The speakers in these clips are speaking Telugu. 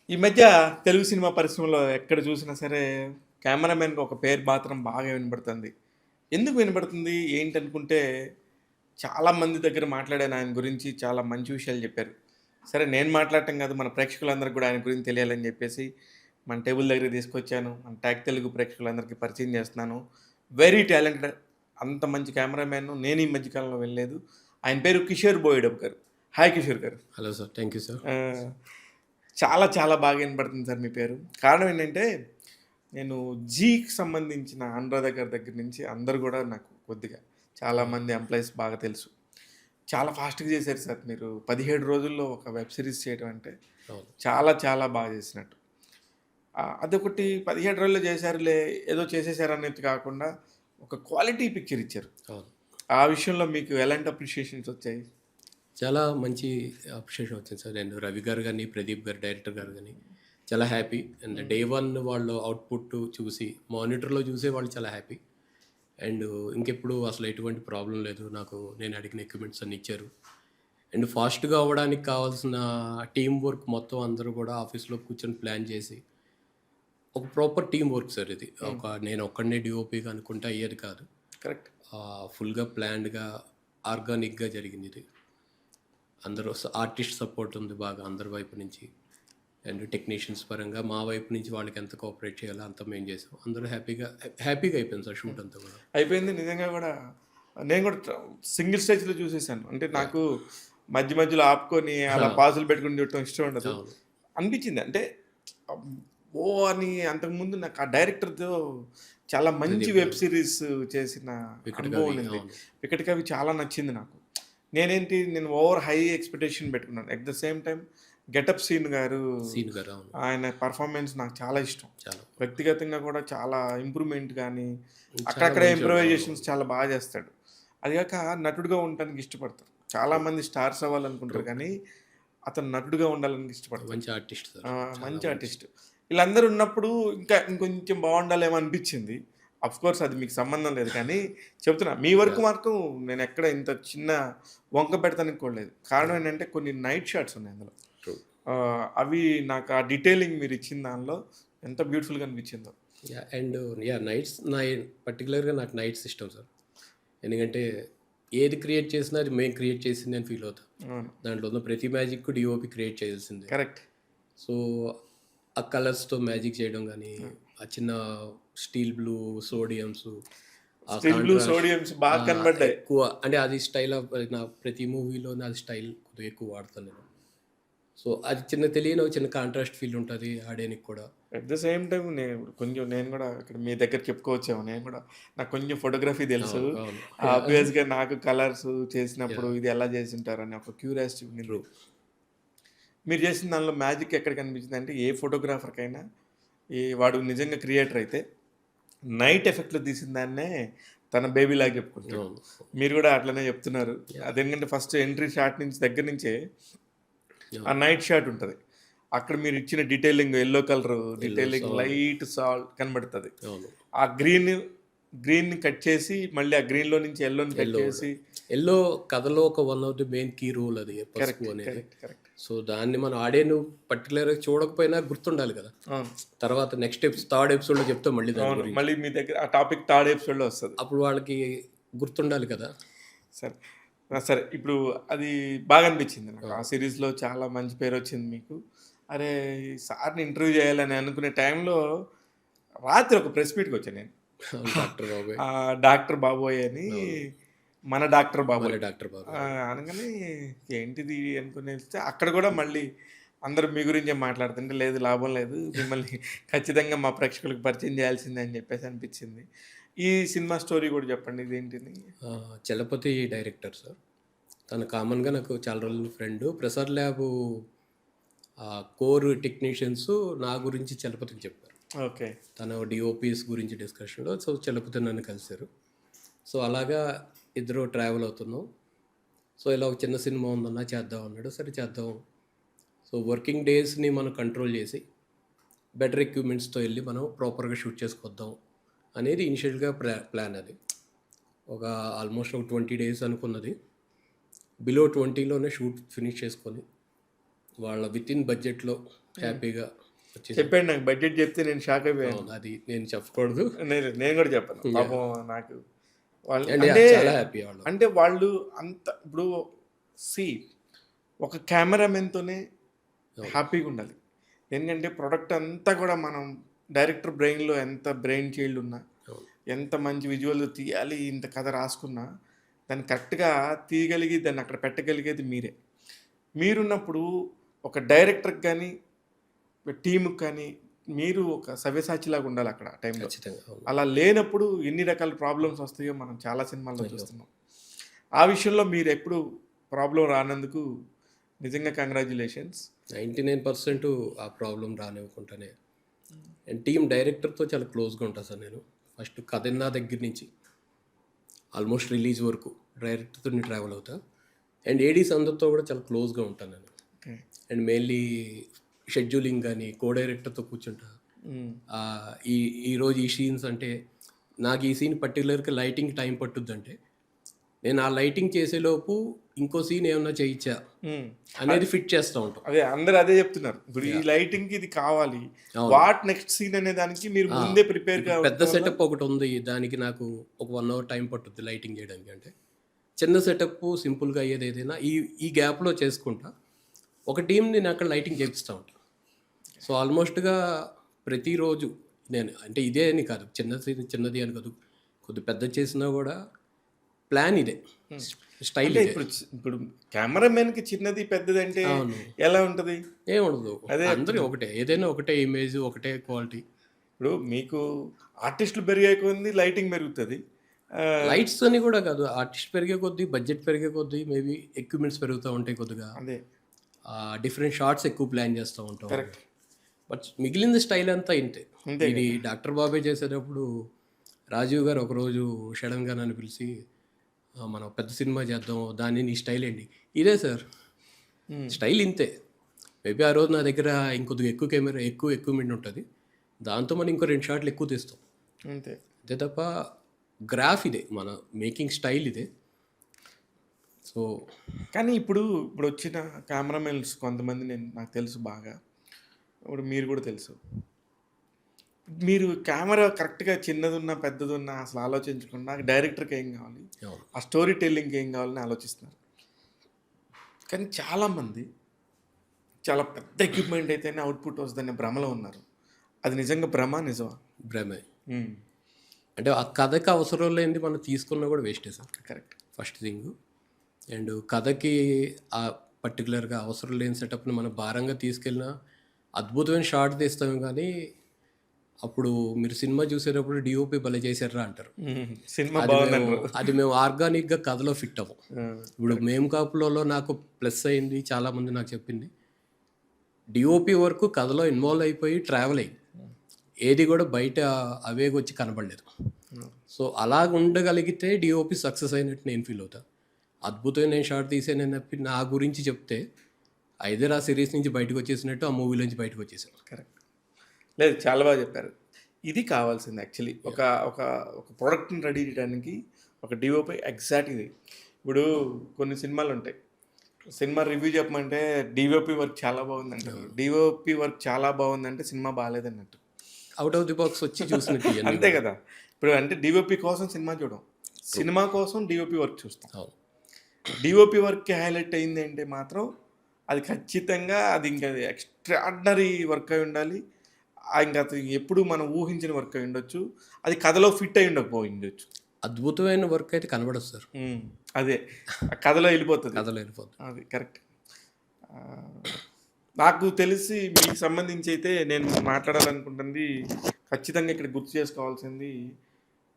ఈ మధ్య తెలుగు సినిమా పరిశ్రమలో ఎక్కడ చూసినా సరే కెమెరామెన్‌కి ఒక పేరు మాత్రం బాగా వినబడుతుంది. ఎందుకు వినబడుతుంది? ఏంటనుకుంటే చాలా మంది దగ్గర మాట్లాడాను ఆయన గురించి. చాలా మంచి విషయాలు చెప్పారు. సరే నేను మాట్లాడటం కాదు, మన ప్రేక్షకులందరికి కూడా ఆయన గురించి తెలియాలని చెప్పేసి మన టేబుల్ దగ్గరికి తీసుకొచ్చాను. మన టాక్ తెలుగు ప్రేక్షకులందరికీ పరిచయం చేస్తున్నాను. వెరీ టాలెంటెడ్, అంత మంచి కెమెరామెన్ నేను ఈ మధ్య కాలంలో వినలేదు. ఆయన పేరు కిషోర్ బోయడప్ గారు. హాయ్ కిషోర్ గారు. Hello sir. Thank you sir. ఆహ్, చాలా చాలా బాగా వినపడుతుంది సార్ మీ పేరు. కారణం ఏంటంటే, నేను 'జీ'కి సంబంధించిన అనురాధ గారి దగ్గర నుంచి అందరూ గూడా నాకు కొద్దిగా చాలామంది ఎంప్లాయీస్ బాగా తెలుసు. చాలా ఫాస్ట్‌గా చేశారు సార్ మీరు. 17 రోజుల్లో ఒక వెబ్ సీరీస్ చేయడం అంటే అవును. చాలా చాలా బాగా చేసినట్టు. అదొకటి 17 రోజుల్లో చేశారులే, ఏదో చేసేసారు అన్నట్టు కాకుండా ఒక క్వాలిటీ పిక్చర్ ఇచ్చారు. అవును. ఆ విషయంలో మీకు ఎలాంటి అప్రిషియేషన్స్ వచ్చాయి? చాలా మంచి అప్రిషియేషన్ వచ్చింది సార్. నేను రవి గారు గాని, ప్రదీప్ గారు డైరెక్టర్ గారు గాని చాలా హ్యాపీ. అండ్ డే 1 వాళ్ళు అవుట్‌పుట్ చూసి మానిటర్‌లో చూసే వాళ్ళు చాలా హ్యాపీ. అండ్ ఇంకెప్పుడు అసలు ఎటువంటి ప్రాబ్లమ్ లేదు. నేను అడిగిన ఎక్విప్‌మెంట్స్ అన్నీ ఇచ్చారు. అండ్ ఫాస్ట్‌గా అవ్వడానికి కావాల్సిన టీమ్ వర్క్ మొత్తం అందరూ కూడా ఆఫీస్‌లో కూర్చొని ప్లాన్ చేసి ఒక ప్రాపర్ టీమ్ వర్క్ సార్ ఇది. నేను ఒక్కడినే డీఓపీగా అనుకుంటే అయ్యేది కాదు. కరెక్ట్. ఫుల్‌గా ప్లాన్డ్‌గా, ఆర్గానిక్‌గా జరిగిందిది. అందరూ ఆర్టిస్ట్ సపోర్ట్ ఉంది బాగా అందరి వైపు నుంచి. అండ్ టెక్నీషియన్స్ పరంగా మా వైపు నుంచి వాళ్ళకి ఎంత కోఆపరేట్ చేయాలో అంతా మేము చేసాం. అందరూ హ్యాపీగా అయిపోయింది సార్ షూట్ అంతా కూడా. అయిపోయింది నిజంగా గూడా. నేను గూడా సింగిల్ స్టేజ్‌లో చూసేసాను. అంటే నాకు మధ్య మధ్యలో ఆపుకొని అలా పాజులు పెట్టుకొని చూడటం ఇష్టం ఉండదు. అవును. అనిపించింది. అంటే అమ్ అని అంతకుముందు నాకు ఆ డైరెక్టర్‌తో చాలా మంచి ప్రదీప్ వెబ్ గారు. సీరీస్ చేసిన వికట్ అనుభవం కవి. ఉండింది. అవును. 'వికట్ కవి' చాలా నచ్చింది నాకు. నేను హై ఎక్స్‌పెక్టేషన్ పెట్టుకున్నాను. At the same time 'getup Seenu' గారు, సీన్ గారు. అవును. ఆయన పెర్ఫార్మన్స్ నాకు చాలా ఇష్టం. చాలా. వ్యక్తిగతంగా కూడా చాలా ఇంప్రూవ్‌మెంట్ గానీ, చాలా అక్కడక్కడ మంచోడు. అవును. ఇంప్రూవైజేషన్స్ చాలా బాగా చేస్తాడు. అది గాక నటుడుగా ఉండటానికి ఇష్టపడతారు. చాలామంది స్టార్స్ అవ్వాలనుకుంటారు కానీ, అతను నటుడుగా ఉండాలని ఇష్టపడతారు. మంచి ఆర్టిస్ట్ సార్. చాలా మంచి మంచి. ఆర్టిస్ట్. వీళ్ళందరూ ఉన్నప్పుడు ఇంకా ఇంకొంచెం బావుండాలేమో అనిపిచ్చింది. అఫ్‌కోర్స్ అది మీకు సంబంధం లేదు కానీ, చెప్తున్నా మీ వరకు యాహ్! మాత్రం నేనెక్కడ ఇంత చిన్న వంక పెడతానికి కూడా లేదు. కారణం యాహ్! ఏంటంటే కొన్ని నైట్ షాట్స్ ఉన్నాయి అందులో. ట్రూ. అవి నాకు ఆ డీటెయిలింగ్ మీరిచ్చిన దానిలో ఎంత బ్యూటిఫుల్‌గా అనిపించిందో. యాహ్! అండ్ నైట్స్ పర్టిక్యులర్‌గా నాకు నైట్స్ ఇష్టం సార్. ఎందుకంటే ఏది క్రియేట్ చేసినా అది మేము క్రియేట్ చేసింది అని ఫీల్ అవుతా. అవును. దాంట్లో ఉన్న ప్రతి మ్యాజిక్ డీఓపీ క్రియేట్ చేయాల్సిందే. కరెక్ట్. సో, ఆ కలర్స్‌తో మ్యాజిక్ చేయడం గానీ, హ్మ్. ఆ చిన్న స్టీల్ బ్లూ, సోడియమ్స్, ఆ స్టిల్ బ్లూ, కాంట్రాస్ట్ సోడియమ్స్ బాగా కనబడ్డాయి. ఎక్కువ అంటే అది స్టైల్ ఆఫ్ నా ప్రతి మూవీలోని అది స్టైల్ కొద్దిగా ఎక్కువ వాడతాను నేను. సో, అది తెలియని ఒక చిన్న కాంట్రాస్ట్ ఫీల్ ఉంటది ఆడియన్‌కి కూడా. అట్ ద సేమ్ టైమ్ నేను గూడా ఇక్కడ మీ దగ్గర చెప్పుకోవచ్చేమో. నేను గూడా నాకు కొంచెం ఫోటోగ్రఫీ తెలుసు. అవును. అవును. యాహ్! ఆబ్వియస్‌గా నాకు కలర్స్ చేసినప్పుడు యాహ్! ఇది ఎలా చేసుంటారని ఒక క్యూరియాసిటీ ట్రూ. ఉండింది. మీరు చేసిన దానిలో మ్యాజిక్ ఎక్కడ కనిపించిందంటే ఏ ఫోటోగ్రాఫర్‌కైనా వాడు నిజంగా క్రియేటర్ అయితే నైట్ ఎఫెక్ట్‌లో తీసిన దాన్నే తన బేబీలాగా చెప్పుకుంటాడు. అవును. మీరు గూడా అట్లనే చెప్తున్నారు. యాహ్! అదెందుకంటే ఫస్ట్ ఎంట్రీ షాట్ నుంచి దగ్గర నుంచే ఆ అవును. నైట్ షాట్ ఉంటది. అక్కడ మీరిచ్చిన detailing yellow colour yellows. Detailing అవును. లైట్ సాల్ట్ కనబడతది. అవును. ఆ గ్రీన్‌ని కట్ చేసి మళ్ళీ ఆ గ్రీన్‌లో నుంచి యెల్లోని కట్ యెల్లో. చేసి యెల్లో కథలో ఒక one of the main key role అది పసుపు కరెక్ట్. అనేది. కరెక్ట్. కరెక్ట్. సో, దాన్ని మనం ఆడియన్ పర్టిక్యులర్‌గా చూడకపోయినా గుర్తుండాలి కదా! అవును. తర్వాత థర్డ్ ఎపిసోడ్‌లో చెప్తాం మళ్ళీ దాని అవును. గురించి. మళ్ళీ మీ దగ్గర ఆ టాపిక్ థర్డ్ ఎపిసోడ్‌లో వస్తది. అప్పుడు వాళ్ళకి గుర్తుండాలి కదా! సరే. సరే. ఇప్పుడు అది బాగా అనిపించింది నాకు. ఆ అవును. సీరీస్‌లో చాలా మంచి పేరొచ్చింది మీకు. అరే! ఈ సార్‌ని ఇంటర్వ్యూ చేయాలని అనుకునే టైంలో రాత్రి ఒక ప్రెస్ మీట్‌కొచ్చా నేను. అవును. డాక్టర్ బాబాయ్. డాక్టర్ బాబోయ్ అని, అవును. మన డాక్టర్ మన బాబోయ్. డాక్టర్ బాబాయ్. అవును. అనగానే ఏంటిది అనుకునేస్తే అక్కడ గూడా మళ్ళీ అందరూ మీ గురించే మాట్లాడుతుంటే, లేదు లాభం లేదు. మిమ్మల్ని ఖచ్చితంగా మా ప్రేక్షకులకు పరిచయం చేయాల్సిందే అని చెప్పేసి అనిపించింది. ఈ సినిమా స్టోరీ గూడా చెప్పండి. ఇదేంటిది? Chalapathi director sir. తను కామన్‌గా నాకు చాలా రోజుల friend. Prasad lab core technicians నా గురించి చలపతికి చెప్పారు. ఓకే. తను డీఓపీస్ గురించి డిస్కషన్‌లో చలపతి నన్ను కలిసారు. సో, అలాగా ఇద్దరు ట్రావెల్ అవుతున్నాం. సో, ఇలా ఒక చిన్న సినిమా ఉందన్నా చేద్దాం అన్నాడు. సరే చేద్దాం. సో, వర్కింగ్ డేస్‌ని మనం కంట్రోల్ చేసి, బెటర్ ఎక్విప్‌మెంట్స్‌తో ఎళ్లి మనం ప్రాపర్‌గా షూట్ చేసుకొద్దాం అనేది ఇనిషియల్‌గా ప్లాన్ అది. ఒక ఆల్మోస్ట్ ఒక 20 డేస్ అనుకున్నది. బిలో 20లోనే షూట్ ఫినిష్ చేసుకొని, వాళ్ళ వితిన్ బడ్జెట్లో హ్యాపీగా వచ్చేసి చెప్పాడు నాకు బడ్జెట్ చెప్తే నేను షాక్ అయిపోయాను. అది నేను చెప్పకూడదు. నేను కూడా చెప్పను. పాపం నాకు వాళ్ళు అండ్ అంటే చాలా హ్యాపీ వాళ్ళు. అంటే వాళ్ళు అంత ఇప్పుడు సి ఒక కెమెరామెన్‌తోనే హ్యాపీగా ఉండాలి. ఎందుకంటే ప్రొడక్ట్ అంతా కూడా మనం డైరెక్టర్ బ్రెయిన్‌లో ఎంత బ్రెయిన్ చైల్డ్ ఉన్నా, అవును. ఎంత మంచి విజువల్ తీయాలి, ఇంత కథ రాసుకున్నా, దాన్ని కరెక్ట్‌గా తీయగలిగి దాన్ని అక్కడ పెట్టగలిగేది మీరే. మీరున్నప్పుడు ఒక డైరెక్టర్‌కి గానీ, టీమ్‌కి కానీ మీరు ఒక సవ్యసాచిలాగా ఉండాలి అక్కడ ఆ టైంలో. ఖచ్చితంగా. అవును. అలా లేనప్పుడు ఎన్ని రకాల ప్రాబ్లమ్స్ వస్తాయో మనం చాలా సినిమాల్లో చూస్తున్నాం. ఆ విషయంలో మీరెప్పుడు ప్రాబ్లమ్ రానందుకు నిజంగా కంగ్రాచ్యులేషన్స్. 99% ఆ ప్రాబ్లం రానివ్వకుండానే అండ్ టీమ్ డైరెక్టర్తో చాలా క్లోజ్గా ఉంటాను సార్ నేను. ఫస్ట్ కథన్నా దగ్గర నుంచి ఆల్మోస్ట్ రిలీజ్ వరకు డైరెక్టర్తో ట్రావెల్ అవుతా. అండ్ ఏడీస్ అందరితో కూడా చాలా క్లోజ్గా ఉంటాను నేను. ఓకే. అండ్ మెయిన్లీ షెడ్యూలింగ్ కానీ కో డైరెక్టర్తో కూర్చుంటా. ఆ, ఈ ఈరోజు ఈ సీన్స్ అంటే నాకు ఈ సీన్ పర్టికులర్గా లైటింగ్ టైం పట్టుద్దంటే నేను ఆ లైటింగ్ చేసేలోపు ఇంకో సీన్ ఏమన్నా చేయించా అనేది ఫిట్ చేస్తూ ఉంటాం. అదే అందరూ అదే చెప్తున్నారు. ఇప్పుడు ఈ లైటింగ్‌కి ఇది కావాలి. అవును. వాట్ నెక్స్ట్ సీన్ అనే దానికి మీరు ముందే ప్రిపేర్‌గా పెద్ద సెటప్ ఒకటి ఉంది, దానికి నాకు ఒక 1 అవర్ టైం పట్టుద్ది లైటింగ్ చేయడానికి. అంటే చిన్న సెటప్ సింపుల్గా అయ్యేది ఏదైనా ఈ గ్యాప్లో చేసుకుంటా. ఒక టీం నేను అక్కడ లైటింగ్ చేపిస్తూ ఉంటాను. సో ఆల్మోస్ట్గా ప్రతిరోజు నేను అంటే ఇదే అని కాదు, చిన్నది అని కాదు, కొద్ది పెద్ద చేసినా కూడా ప్లాన్ ఇదే, స్టైల్ అంటే ఇదే. ఇప్పుడు కెమెరామెన్‌కి చిన్నది పెద్దది అంటే అవును. ఎలా ఉంటది? ఏముండదు, అదే అందరూ ఒకటే, ఏదైనా ఒకటే ఇమేజ్, ఒకటే క్వాలిటీ. ఇప్పుడు మీకు ఆర్టిస్టులు పెరిగే కొద్దీ లైటింగ్ పెరుగుతది. లైట్స్ అని కూడా కాదు, ఆర్టిస్ట్ పెరిగే కొద్దీ, బడ్జెట్ పెరిగే కొద్దీ మేబీ ఎక్విప్మెంట్స్ పెరుగుతూ ఉంటాయి కొద్దిగా, అదే డిఫరెంట్ షార్ట్స్ ఎక్కువ ప్లాన్ చేస్తూ ఉంటాం. కరెక్ట్. బట్ మిగిలిన స్టైల్ అంతా ఇంతే. అంతే ఇది డాక్టర్ బాబే చేసేటప్పుడు రాజీవ్ గారు ఒకరోజు సడన్గా నన్ను పిలిచి మనం పెద్ద సినిమా చేద్దాం, దాన్ని నీ స్టైల్ ఏంటి? ఇదే సార్ స్టైల్, ఇంతే. మేబీ ఆ రోజు నా దగ్గర ఇంకొద్దిగా ఎక్కువ కెమెరా, ఎక్కువ ఎక్విప్మెంట్ ఉంటుంది, దాంతో మనం ఇంకో 2 షాట్లు ఎక్కువ తీస్తాం అంతే. అంతే తప్ప గ్రాఫ్ ఇదే, మన మేకింగ్ స్టైల్ ఇదే. సో కానీ ఇప్పుడు వచ్చిన కెమెరామెన్స్ కొంతమంది నాకు తెలుసు బాగా. ఇప్పుడు మీరు కూడా తెలుసు. మీరు కెమెరా కరెక్ట్‌గా చిన్నదున్నా, పెద్దదున్నా అసలు ఆలోచించకుండా డైరెక్టర్‌కి ఏం కావాలి, అవును. ఆ స్టోరీ టెల్లింగ్‌కి ఏం కావాలని ఆలోచిస్తున్నారు. కానీ చాలామంది చాలా పెద్ద ఎక్విప్‌మెంట్ అయితేనే అవుట్‌పుట్ వస్తదనే భ్రమలో ఉన్నారు. అది నిజంగా భ్రమా? నిజమా? భ్రమే. హ్మ్. అంటే ఆ కథకి అవసరం లేనిది మనం తీసుకున్నా కూడా వేస్టే sir, correct. First thing. And కథకి ఆ పర్టికులర్గా అవసరం లేని సెటప్ని మనం భారంగా తీసుకెళ్ళినా అద్భుతమైన షాట్ తీస్తాం, కానీ అప్పుడు మీరు సినిమా చూసేటప్పుడు డిఓపి భలే చేశారా అంటారు. సినిమా అది బాగుందంటారు. మేము ఆర్గానిక్గా కథలో ఫిట్ అవ్వం. ఇప్పుడు మేము కాపులలో నాకు ప్లస్ అయింది, చాలామంది నాకు చెప్పింది, డిఓపి వరకు కథలో ఇన్వాల్వ్ అయిపోయి ట్రావెల్ అయ్యి ఏది కూడా బయట అవేగి వచ్చి కనబడలేదు. సో అలాగ ఉండగలిగితే డిఓపి సక్సెస్ అయినట్టు నేను ఫీల్ అవుతా. అద్భుతమైన నేను షార్ట్ తీసానని చెప్పి నా గురించి చెప్తే ఐదర్ ఆ సిరీస్ నుంచి బయటకు వచ్చేసినట్టు, ఆ మూవీ నుంచి బయటకు వచ్చేసాను. కరెక్ట్. లేదు, చాలా బాగా చెప్పారు. ఇది కావాల్సింది యాక్చువల్లీ. ఒక ఒక ఒక ప్రోడక్ట్‌ని రెడీ చేయడానికి ఒక డిఓపి ఎగ్జాక్ట్ ఇది. ఇప్పుడు కొన్ని సినిమాలు ఉంటాయి. సినిమా రివ్యూ చెప్పమంటే డిఓపి వర్క్ చాలా బాగుందంటారు. డిఓపి వర్క్ చాలా బాగుందంటే సినిమా బాలేదన్నట్టు. అవుట్ ఆఫ్ ది బాక్స్ వచ్చి చూసినట్టు ఇవన్నీ. అంతే కదా! ఇప్పుడు అంటే డిఓపి కోసం సినిమా చూడం. సినిమా కోసం డిఓపి వర్క్ చూస్తాం. అవును. డిఓపి వర్క్‌కి హైలైట్ అయింది అంటే మాత్రం అది ఖచ్చితంగా అది ఇంకా ఎక్స్ట్రార్డినరీ వర్క్ అయి ఉండాలి. ఇంకా అది ఎప్పుడు మనం ఊహించిన వర్క్ అయి ఉండొచ్చు. అది కథలో ఫిట్ అయి ఉండకపోయిండొచ్చు. అద్భుతమైన వర్క్ అయితే కనబడదు సార్, అదే ఆ కథలో వెళ్ళిపోతది. కథలో వెళ్ళిపోతుంది. అది కరెక్ట్. నాకు తెలిసి మీకు సంబంధించి అయితే నేను మాట్లాడాలనుకుంటుంది ఖచ్చితంగా ఇక్కడ గుర్తు చేసుకోవాల్సింది,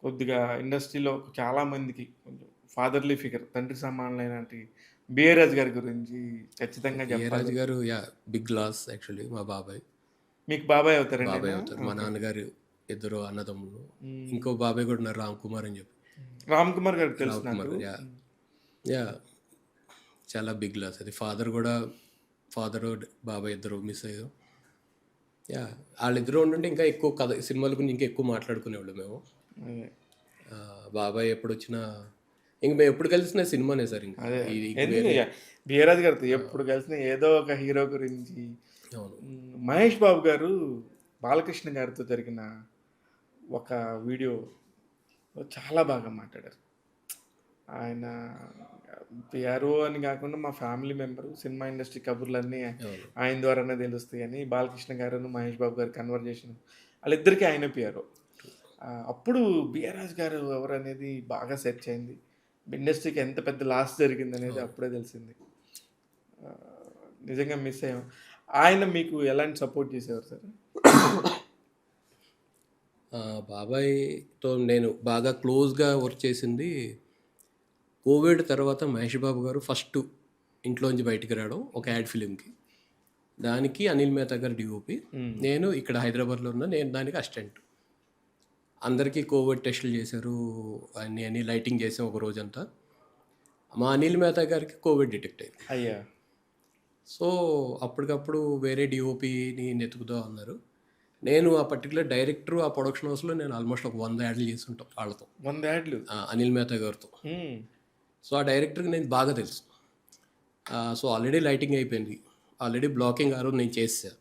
కొద్దిగా ఇండస్ట్రీలో చాలా మందికి కొంచెం ఫాదర్లీ ఫిగర్, తండ్రి సమానులైనటి బిఏరాజు గారి గురించి ఖచ్చితంగా ఏ చెప్పాలి. రాజు గారు బిగ్ లాస్ యాక్చువల్లీ. మా బాబాయ్ మీకు బాబాయ్ అవుతారండి బాబాయ్ ఆయన? అవుతారు. మా నాన్నగారు ఇద్దరు అన్నదమ్ములు, ఇంకో బాబాయ్ కూడా ఉన్నారు, రామ్ కుమార్ అని చెప్పి. రామ్ కుమార్ గారికి తెలుసు రామ్ నాకు. కుమార్ యా చాలా బిగ్ లాస్ అది. ఫాదరు బాబాయ్ ఇద్దరు మిస్ అయ్యారు. వాళ్ళిద్దరూ ఉంటుంటే ఇంకా ఎక్కువ కథ, సినిమాల గురించి ఇంకా ఎక్కువ మాట్లాడుకునేవాళ్ళు మేము. అదే. బాబాయ్ ఎప్పుడు వచ్చినా ఇంక మేము ఎప్పుడు కలిసిన సినిమానే సార్ ఇంకా. అదే ఇది ఎందుకు వీరరాజు గారితో ఎప్పుడు కలిసిన ఏదో ఒక హీరో గురించి. అవును. మహేష్ బాబు గారు బాలకృష్ణ గారితో జరిగిన ఒక వీడియో చాలా బాగా మాట్లాడారు. ఆయన పిఆర్ఓ అని కాకుండా మా ఫ్యామిలీ మెంబరు, సినిమా ఇండస్ట్రీ కబుర్లన్నీ అవును. ఆయన ద్వారానే తెలుస్తాయి అని బాలకృష్ణ గారు మహేష్ బాబు గారు కన్వర్జేషన్ వాళ్ళిద్దరికీ ఆయన పిఆర్ఓ. అప్పుడు బిఆర్రాజు గారు ఎవరు అనేది బాగా సెర్చ్ అయింది. ఇండస్ట్రీకి ఎంత పెద్ద లాస్ జరిగింది అనేది అప్పుడే తెలిసింది. ఆ, నిజంగా మిస్ అయ్యాం. ఆయన మీకు ఎలాంటి సపోర్ట్ చేసేవారు సార్? బాబాయ్‌తో నేను బాగా క్లోజ్‌గా వర్క్ చేసింది కోవిడ్ తర్వాత మహేష్ బాబు గారు ఫస్ట్ ఇంట్లోంచి బయటికి రావడం ఒక యాడ్ ఫిల్మ్‌కి. దానికి అనిల్ మేహతా గారు డీఓపీ. నేను ఇక్కడ హైదరాబాద్‌లో ఉన్నా. నేను దానికి అసిస్టెంట్. అందరికీ కోవిడ్ టెస్టులు చేశారు. అన్నీ లైటింగ్ చేసాం ఒక రోజంతా. మా అనిల్ మేహతా గారికి కోవిడ్ డిటెక్ట్ అయింది. అయ్యా. సో, అప్పటికప్పుడు వేరే డీఓపీని వెతుకుదాం అన్నారు. నేను ఆ పర్టిక్యులర్ డైరెక్టర్, ఆ ప్రొడక్షన్ హౌస్‌లో నేను ఆల్మోస్ట్ ఒక 100 యాడ్లు చేసుంటాం వాళ్ళతో. 100 యాడ్లు. అనిల్ మేహతా గారితో. సో, ఆ డైరెక్టర్‌కి నేను బాగా తెలుసు. సో, ఆల్రెడీ లైటింగ్ అయిపోయింది. ఆల్రెడీ బ్లాకింగ్ ఆ రోజు నేను చేసేసా.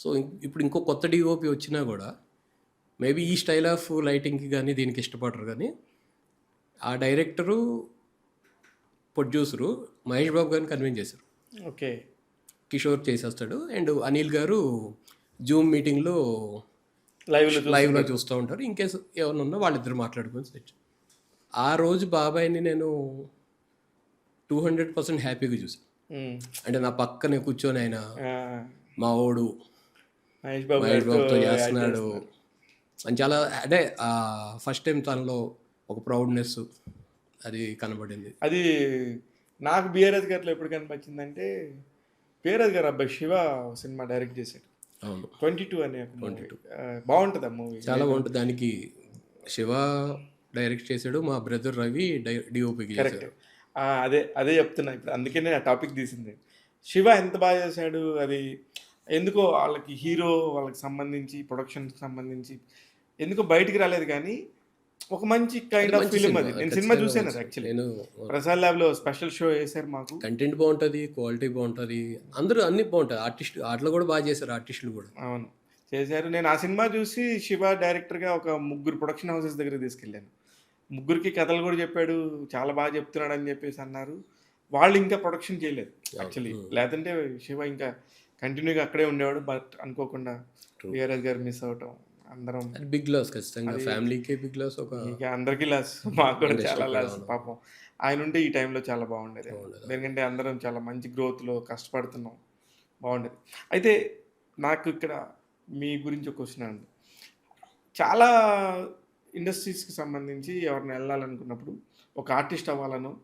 సో, ఇప్పుడు ఇంకో కొత్త డీఓపీ వచ్చినా కూడా మేబీ ఈ స్టైల్ ఆఫ్ లైటింగ్‌కి కానీ దీనికి ఇష్టపడరు కానీ ఆ డైరెక్టరు, ప్రొడ్యూసరు మహేష్ బాబు గారిని కన్విన్స్ చేశారు. ఓకే. కిషోర్ చేసేస్తాడు అండ్ అనిల్ గారు జూమ్ మీటింగ్లో లైవ్లో లైవ్లో చూస్తూ ఉంటారు. ఇన్ కేసు ఏమైనా ఉన్నా వాళ్ళిద్దరు మాట్లాడుకొని సెట్. ఆ రోజు బాబాయ్ని నేను 200% హ్యాపీగా చూసాను. అంటే నా పక్కనే కూర్చొని ఆయన మా ఓడు మహేష్ మహేష్ బాబుతో బాబుతో చేస్తున్నాడు అని చాలా అంటే ఫస్ట్ టైం తనలో ఒక ప్రౌడ్నెస్ అది కనబడింది. అది నాకు బిఆర్ఎస్ గారిలో ఎప్పుడు కనిపించిందంటే, బిఆర్ఎస్ గారు అబ్బాయి శివ సినిమా డైరెక్ట్ చేశాడు. అవును. 22 అనే ఒక మూవీ. బాగుంటుంది ఆ మూవీ. చాలా బాగుంటుంది. దానికి శివ డైరెక్ట్ చేశాడు. మా బ్రదర్ రవి డిఓపికి చేశాడు. అదే అదే చెప్తున్నా ఇప్పుడు. అందుకే నేను ఆ టాపిక్ తీసింది. శివ ఎంత బాగా చేశాడు. అది ఎందుకో వాళ్ళకి హీరో వాళ్ళకి సంబంధించి ప్రొడక్షన్కి సంబంధించి ఎందుకో బయటికి రాలేదు, కానీ ఒక మంచి కైండ్ ఆఫ్ ఫిలిం అది. నేను సినిమా చూసాను అది యాక్చువల్లీ. నేను ప్రసాద్ ల్యాబ్లో స్పెషల్ షో వేశారు మాకు. కంటెంట్ బాగుంటుంది, క్వాలిటీ బాగుంటుంది, అందరూ అన్ని బాగుంటుంది. ఆర్టిస్ట్ ఆటలు కూడా బాగా చేశారు, ఆర్టిస్టులు కూడా. అవును చేశారు. నేను ఆ సినిమా చూసి శివ డైరెక్టర్గా ఒక 3 ప్రొడక్షన్ హౌసెస్ దగ్గర తీసుకెళ్ళాను. 3కి కథలు కూడా చెప్పాడు, చాలా బాగా చెప్తున్నాడు అని చెప్పేసి అన్నారు. వాళ్ళు ఇంకా ప్రొడక్షన్ చేయలేదు యాక్చువల్లీ. లేదంటే శివ ఇంకా కంటిన్యూగా అక్కడే ఉండేవాడు. బట్ అనుకోకుండా బిఆర్ఎస్ గారు మిస్ అవటం అందరం బిగ్ లాస్, ఖచ్చితంగా ఫ్యామిలీకి బిగ్ లాస్. ఇక అందరికీ లాస్, మాకు కూడా చాలా లాస్. పాపం ఆయన ఉంటే ఈ టైంలో చాలా బాగుండేది. ఎందుకంటే అందరం చాలా మంచి గ్రోత్లో కష్టపడుతున్నాం, బాగుండేది. అయితే నాకు ఇక్కడ మీ గురించి ఒక క్వశ్చన్ ఉంది. చాలా ఇండస్ట్రీస్కి సంబంధించి ఎవరిని వెళ్ళాలనుకున్నప్పుడు ఒక ఆర్టిస్ట్ అవ్వాలను,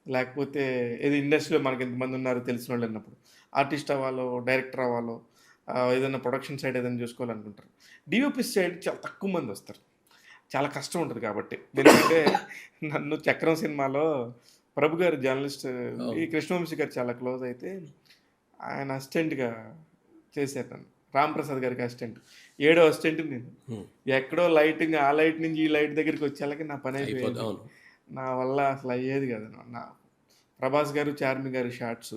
లేకపోతే ఏది ఇండస్ట్రీలో మనకి ఎంతమంది ఉన్నారు తెలిసిన వాళ్ళు అన్నప్పుడు ఆర్టిస్ట్ అవ్వాలో, డైరెక్టర్ అవ్వాలో, ఏదైనా ప్రొడక్షన్ సైడ్ ఏదైనా చూసుకోవాలనుకుంటారు. డిఓపి సైడ్ చాలా తక్కువ మంది వస్తారు. చాలా కష్టం ఉంటుంది కాబట్టి. ఎందుకంటే నన్ను చక్రం సినిమాలో ప్రభు గారు జర్నలిస్ట్, ఈ కృష్ణవంశీ గారు చాలా క్లోజ్ అయితే ఆయన అసిస్టెంట్గా చేశారు నన్ను. రాంప్రసాద్ గారికి అసిస్టెంట్. 7వ అసిస్టెంట్ నేను. ఎక్కడో లైటింగ్, ఆ లైట్ నుంచి ఈ లైట్ దగ్గరికి వచ్చేలాగా నా పని అయిపోయింది. నా వల్ల అసలు అయ్యేది కదా. నా ప్రభాస్ గారు, చార్మి గారు షార్ట్స్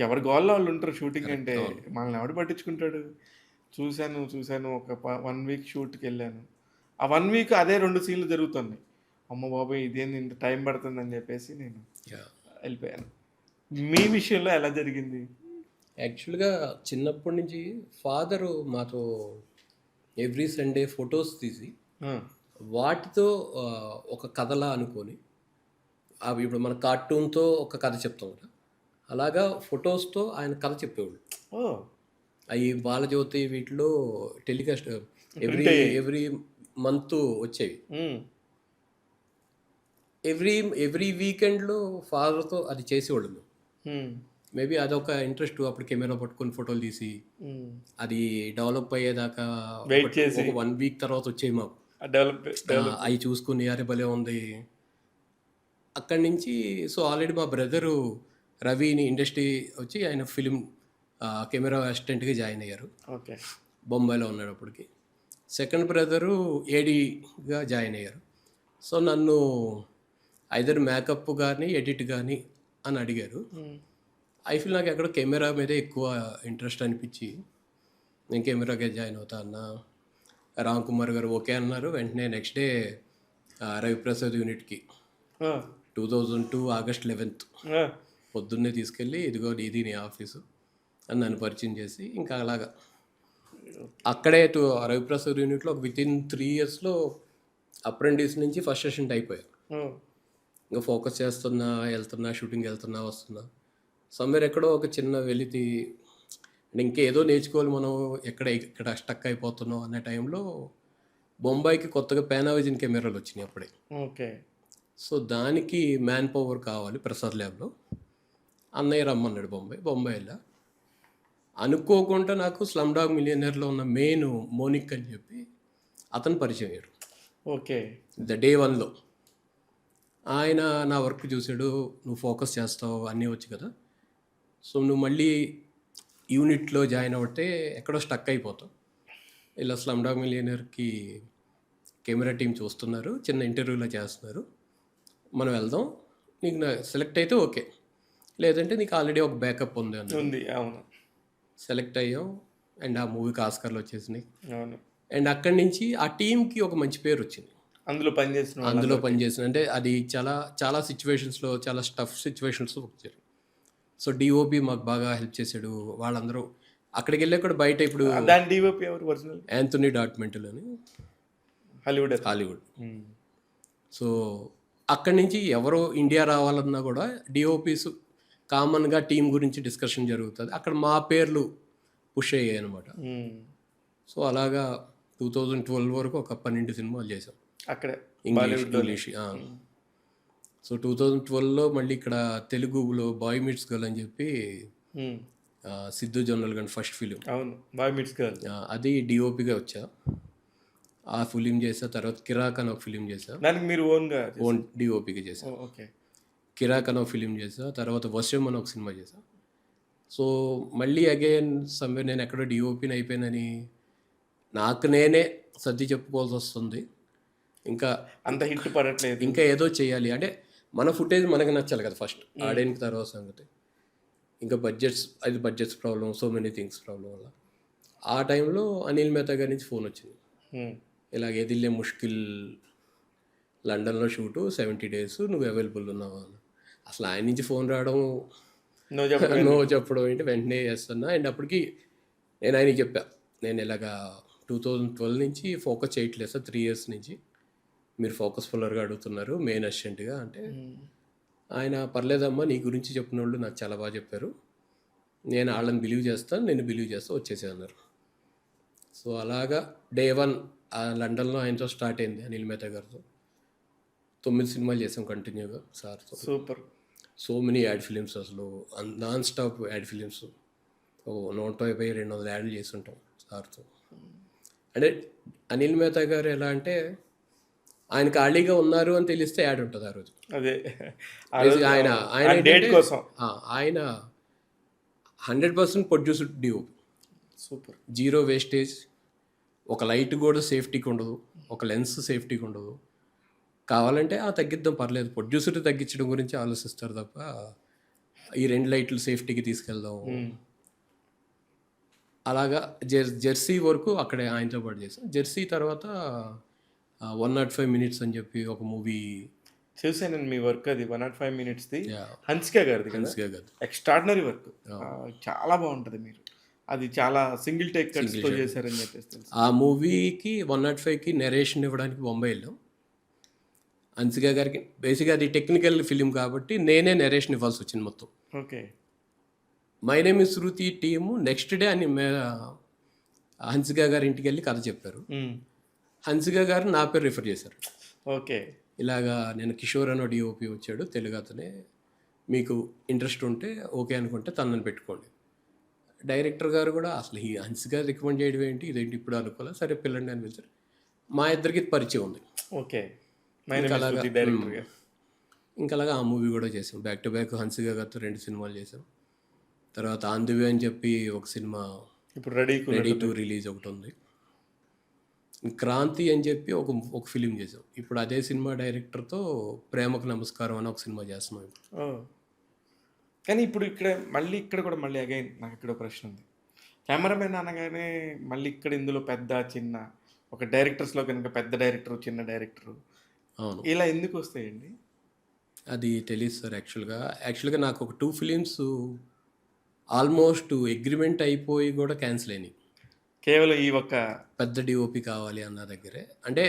ఎవరి గోల్లో వాళ్ళు ఉంటారు. షూటింగ్ అంటే మనల్ని ఎవడు పట్టించుకుంటాడు. చూశాను ఒక 1 వీక్ షూట్కి వెళ్ళాను. ఆ 1 వీక్ అదే 2 సీన్లు జరుగుతున్నాయి. అమ్మ బాబాయ్ ఇదేంది ఇంత టైం పడుతుందని చెప్పేసి నేను వెళ్ళిపోయాను. మీ విషయంలో ఎలా జరిగింది? యాక్చువల్గా చిన్నప్పటి నుంచి ఫాదరు మాతో ఎవ్రీ సండే ఫొటోస్ తీసి వాటితో ఒక కథలా అనుకొని, అవి ఇప్పుడు మన కార్టూన్తో ఒక కథ చెప్తాం కదా, అలాగా ఫొటోస్తో ఆయన కథ చెప్పేవాళ్ళు. అవి బాలజ్యోతి వీటిలో టెలికాస్ట్ ఎవ్రీ మంత్ వచ్చేవి. ఎవ్రీ వీకెండ్లో ఫాదర్తో అది చేసేవాళ్ళు మేము. మేబీ అదొక ఇంట్రెస్ట్. అప్పుడు కెమెరా పట్టుకొని ఫోటోలు తీసి అది డెవలప్ అయ్యేదాకా ఒక 1 వీక్ తర్వాత వచ్చేవి మాకు. అవి చూసుకుని అరే భలే ఉంది. అక్కడి నుంచి సో ఆల్రెడీ మా బ్రదరు రవిని ఇండస్ట్రీ వచ్చి ఆయన ఫిలిం కెమెరా అసిస్టెంట్గా జాయిన్ అయ్యారు. ఓకే. బొంబాయిలో ఉన్నాడు అప్పటికి. సెకండ్ బ్రదరు ఏడీగా జాయిన్ అయ్యారు. సో నన్ను ఐదర్ మేకప్ కానీ ఎడిట్ కానీ అని అడిగారు. ఐ ఫీల్ నాకు ఎక్కడో కెమెరా మీదే ఎక్కువ ఇంట్రెస్ట్ అనిపించి నేను కెమెరాకే జాయిన్ అవుతా అన్న. రామ్ కుమార్ గారు ఓకే అన్నారు. వెంటనే నెక్స్ట్ డే రవిప్రసాద్ యూనిట్కి 2002 ఆగస్ట్ 11th పొద్దున్నే తీసుకెళ్ళి ఇదిగో ఇది నీ ఆఫీసు అని నన్ను పరిచయం చేసి ఇంకా అలాగా అక్కడే రవిప్రసాద్ యూనిట్లో విత్ ఇన్ 3 yearsలో అప్రెంటిస్ నుంచి ఫస్ట్ అసిస్టెంట్ అయిపోయాను. ఇంకా ఫోకస్ చేస్తున్నా, వెళ్తున్నా, షూటింగ్ వెళ్తున్నా, వస్తున్నా. సమ్వేర్ ఎక్కడో ఒక చిన్న వెలితి అంటే ఇంకేదో నేర్చుకోవాలి మనం, ఇక్కడ స్టక్ అయిపోతున్నాం అనే టైంలో బొంబాయికి కొత్తగా పానావిజన్ కెమెరాలు వచ్చినాయి అప్పుడే. ఓకే. సో దానికి మ్యాన్ పవర్ కావాలి ప్రసాద్ ల్యాబ్లో. అన్నయ్య రమ్మన్నాడు బొంబాయి వెళ్ళా. అనుకోకుండా నాకు స్లమ్ డాగ్ మిలియనర్లో ఉన్న మెయిన్ మోనిక్ అని చెప్పి అతను పరిచయం అయ్యాడు. ఓకే. డే 1లో ఆయన నా వర్క్ చూసాడు. నువ్వు ఫోకస్ చేస్తావు, అన్నీ వచ్చు కదా, సో నువ్వు మళ్ళీ యూనిట్లో జాయిన్ అవుతే ఎక్కడో స్టక్ అయిపోతావు. ఇలా స్లమ్ డాగ్ మిలియనర్కి కెమెరా టీం చూస్తున్నారు, చిన్న ఇంటర్వ్యూలో చేస్తున్నారు, మనం వెళ్దాం, నీకు సెలెక్ట్ అయితే ఓకే, లేదంటే నీకు ఆల్రెడీ ఒక బ్యాకప్ ఉంది ఉంది. అవును. సెలెక్ట్ అయ్యాం. అండ్ ఆ మూవీకి ఆస్కార్లు వచ్చేసినాయి. అవును. అండ్ అక్కడి నుంచి ఆ టీంకి ఒక మంచి పేరు వచ్చింది. అందులో పనిచేసిన అంటే అది చాలా చాలా సిచ్యువేషన్స్లో, చాలా టఫ్ సిచ్యువేషన్స్లో వచ్చారు. సో డిఓపి మాకు బాగా హెల్ప్ చేశాడు. వాళ్ళందరూ అక్కడికి వెళ్ళే కూడా బయట ఇప్పుడు దాని డిఓపి ఎవరు ఒరిజినల్? యాంథనీ డార్ట్మెంటల్ అని హాలీవుడ్. సో అక్కడి నుంచి ఎవరో ఇండియా రావాలన్నా కూడా డిఓపీస్ కామన్గా టీం గురించి డిస్కషన్ జరుగుతుంది. అక్కడ మా పేర్లు పుష్ అయ్యాయి అనమాట. సో అలాగా 2012 వరకు ఒక 12 సినిమాలు చేసాం అక్కడ ఇంగ్లీష్. సో 2012లో మళ్ళీ ఇక్కడ తెలుగులో బాయ్ మీట్స్ గర్ల్ అని చెప్పి సిద్ధు జొన్నల్ గండి ఫస్ట్ ఫిలిం. అవును, బాయ్ మీట్స్ గర్ల్. అది డిఓపిగా వచ్చా. ఆ ఫిలిం చేసా. తర్వాత కిరాక్ అని ఒక ఫిలిం చేసా. దానికి మీరు ఓన్ డిఓపిగా చేసా. ఓకే. కిరాక్ అని ఒక ఫిలిం చేసా. తర్వాత వర్షం అని ఒక సినిమా చేసా. సో మళ్ళీ అగైన్ సమ్వేర్ నేను ఎక్కడో డిఓపిని అయిపోయినని నాకు నేనే సర్ది చెప్పుకోవాల్సి వస్తుంది. ఇంకా అంత హిట్ పడట్లేదు, ఇంకా ఏదో చేయాలి అంటే మన ఫుటేజ్ మనకి నచ్చాలి కదా ఫస్ట్, ఆడేనికి తర్వాత సంగతి. ఇంకా budgets problem, so many things problem వల్ల ఆ టైంలో అనిల్ మెహతా గారి నుంచి ఫోన్ వచ్చింది. ఇలాగ ఎదిల్లే ముష్కిల్ లండన్లో షూటు 70 days నువ్వు అవైలబుల్ ఉన్నావా అని. అసలు ఆయన నుంచి ఫోన్ రావడం, నో చెప్పడం ఏంటి, వెంటనే చేస్తున్నా. అండ్ అప్పటికి నేను ఆయనకి చెప్పా, నేను ఇలాగా 2012 నుంచి ఫోకస్ చేయట్లేదు సార్, 3 years నుంచి మీరు ఫోకస్ ఫుల్లర్గా అడుగుతున్నారు మెయిన్ అసిస్టెంట్గా అంటే, ఆయన పర్లేదమ్మా నీ గురించి చెప్పిన వాళ్ళు నాకు చాలా బాగా చెప్పారు, నేను వాళ్ళని బిలీవ్ చేస్తాను, నేను బిలీవ్ చేస్తా, వచ్చేసే అన్నారు. సో అలాగా డే 1 లండన్లో ఆయనతో స్టార్ట్ అయింది అనిల్ మెహతా గారితో. 9 సినిమాలు చేసాం కంటిన్యూగా సార్తో. Super. So many ad films, అసలు నాన్ స్టాప్ యాడ్ ఫిలిమ్స్, 150-200 యాడ్లు చేస్తుంటాం సార్తో. అంటే అనిల్ మెహతా గారు ఎలా అంటే ఆయన ఖాళీగా ఉన్నారు అని తెలిస్తే యాడ్ ఉంటుంది ఆ రోజు. అదే ఆయన డేట్ కోసం ఆయన 100% ప్రొడ్యూస్డ్ డ్యూ. సూపర్. 0 వేస్టేజ్. ఒక లైట్ కూడా సేఫ్టీకి ఉండదు, ఒక లెన్స్ సేఫ్టీకి ఉండదు. కావాలంటే తగ్గిద్దాం పర్లేదు, ప్రొడ్యూసర్ తగ్గించడం గురించి ఆలోచిస్తారు తప్ప ఈ 2 లైట్లు సేఫ్టీకి తీసుకెళ్దాం. అలాగా జెర్సీ వరకు అక్కడే ఆయనతో పాటు చేసాం. జెర్సీ తర్వాత 105 minutes అని చెప్పి ఒక మూవీ చూసాను మీ వర్క్. అది 105 minutesది హన్సికా గారిది కదా, ఎక్స్ట్రాడినరీ వర్క్, చాలా బాగుంటుంది. మీరు అది చాలా సింగిల్ టేక్ కట్స్తో చేశారని చెప్పేసి. ఆ మూవీకి 105కి నెరేషన్ ఇవ్వడానికి బొంబాయి వెళ్ళాం. హన్సికా గారికి బేసిక్గా అది టెక్నికల్ ఫిలిం కాబట్టి నేనే నెరేషన్ ఇవ్వాల్సి వచ్చింది మొత్తం. Okay. My name is Shruti team next day అని హన్సికా గారి ఇంటికి వెళ్ళి కథ చెప్పారు. హన్సికా గారు నా పేరు రిఫర్ చేశారు. ఓకే. ఇలాగా నేను కిషోర్ అనో డిఓపి వచ్చాడు, తెలుగు అతనే, మీకు ఇంట్రెస్ట్ ఉంటే ఓకే అనుకుంటే తనని పెట్టుకోండి. డైరెక్టర్ గారు కూడా అసలు ఈ హన్సికా రికమెండ్ చేయడం ఏంటి, ఇదేంటి ఇప్పుడు అనుకోలే, సరే పిల్లండి అని పిలిచారు. మా ఇద్దరికి పరిచయం ఉంది. ఓకే. ఇంకలాగా ఆ మూవీ కూడా చేసాం. బ్యాక్ టు బ్యాక్ హన్సికా గారితో 2 సినిమాలు చేసాం. తర్వాత ఆన్ ది వే అని చెప్పి ఒక సినిమా ఇప్పుడు రెడీ టు రిలీజ్ ఒకటి ఉంది. క్రాంతి అని చెప్పి ఒక ఒక ఫిలిం చేసాం. ఇప్పుడు అదే సినిమా డైరెక్టర్‌తో 'ప్రేమకు నమస్కారం' అని ఒక సినిమా చేస్తున్నాం ఇప్పుడు. ఓహ్! కానీ ఇప్పుడు ఇక్కడ కూడా మళ్ళీ అగైన్ నాకిక్కడ ఒక ప్రశ్న ఉంది. కెమెరామెన్ అనగానే మళ్ళీ ఇక్కడ ఇందులో పెద్ద, చిన్న ఒక డైరెక్టర్స్‌లో గనుక పెద్ద డైరెక్టరు, చిన్న డైరెక్టరు అవును. ఇలా ఎందుకొస్తాయండి? అది తెలీదు సార్ యాక్చువల్‌గా. యాక్చువల్‌గా నాకు ఒక 2 ఫిలిమ్స్ ఆల్మోస్ట్ అగ్రీమెంట్ అయిపోయి కూడా క్యాన్సిల్ అయినాయి. కేవలం ఈ ఒక్క పెద్ద డీఓపీ కావాలి అన్న దగ్గరే. అంటే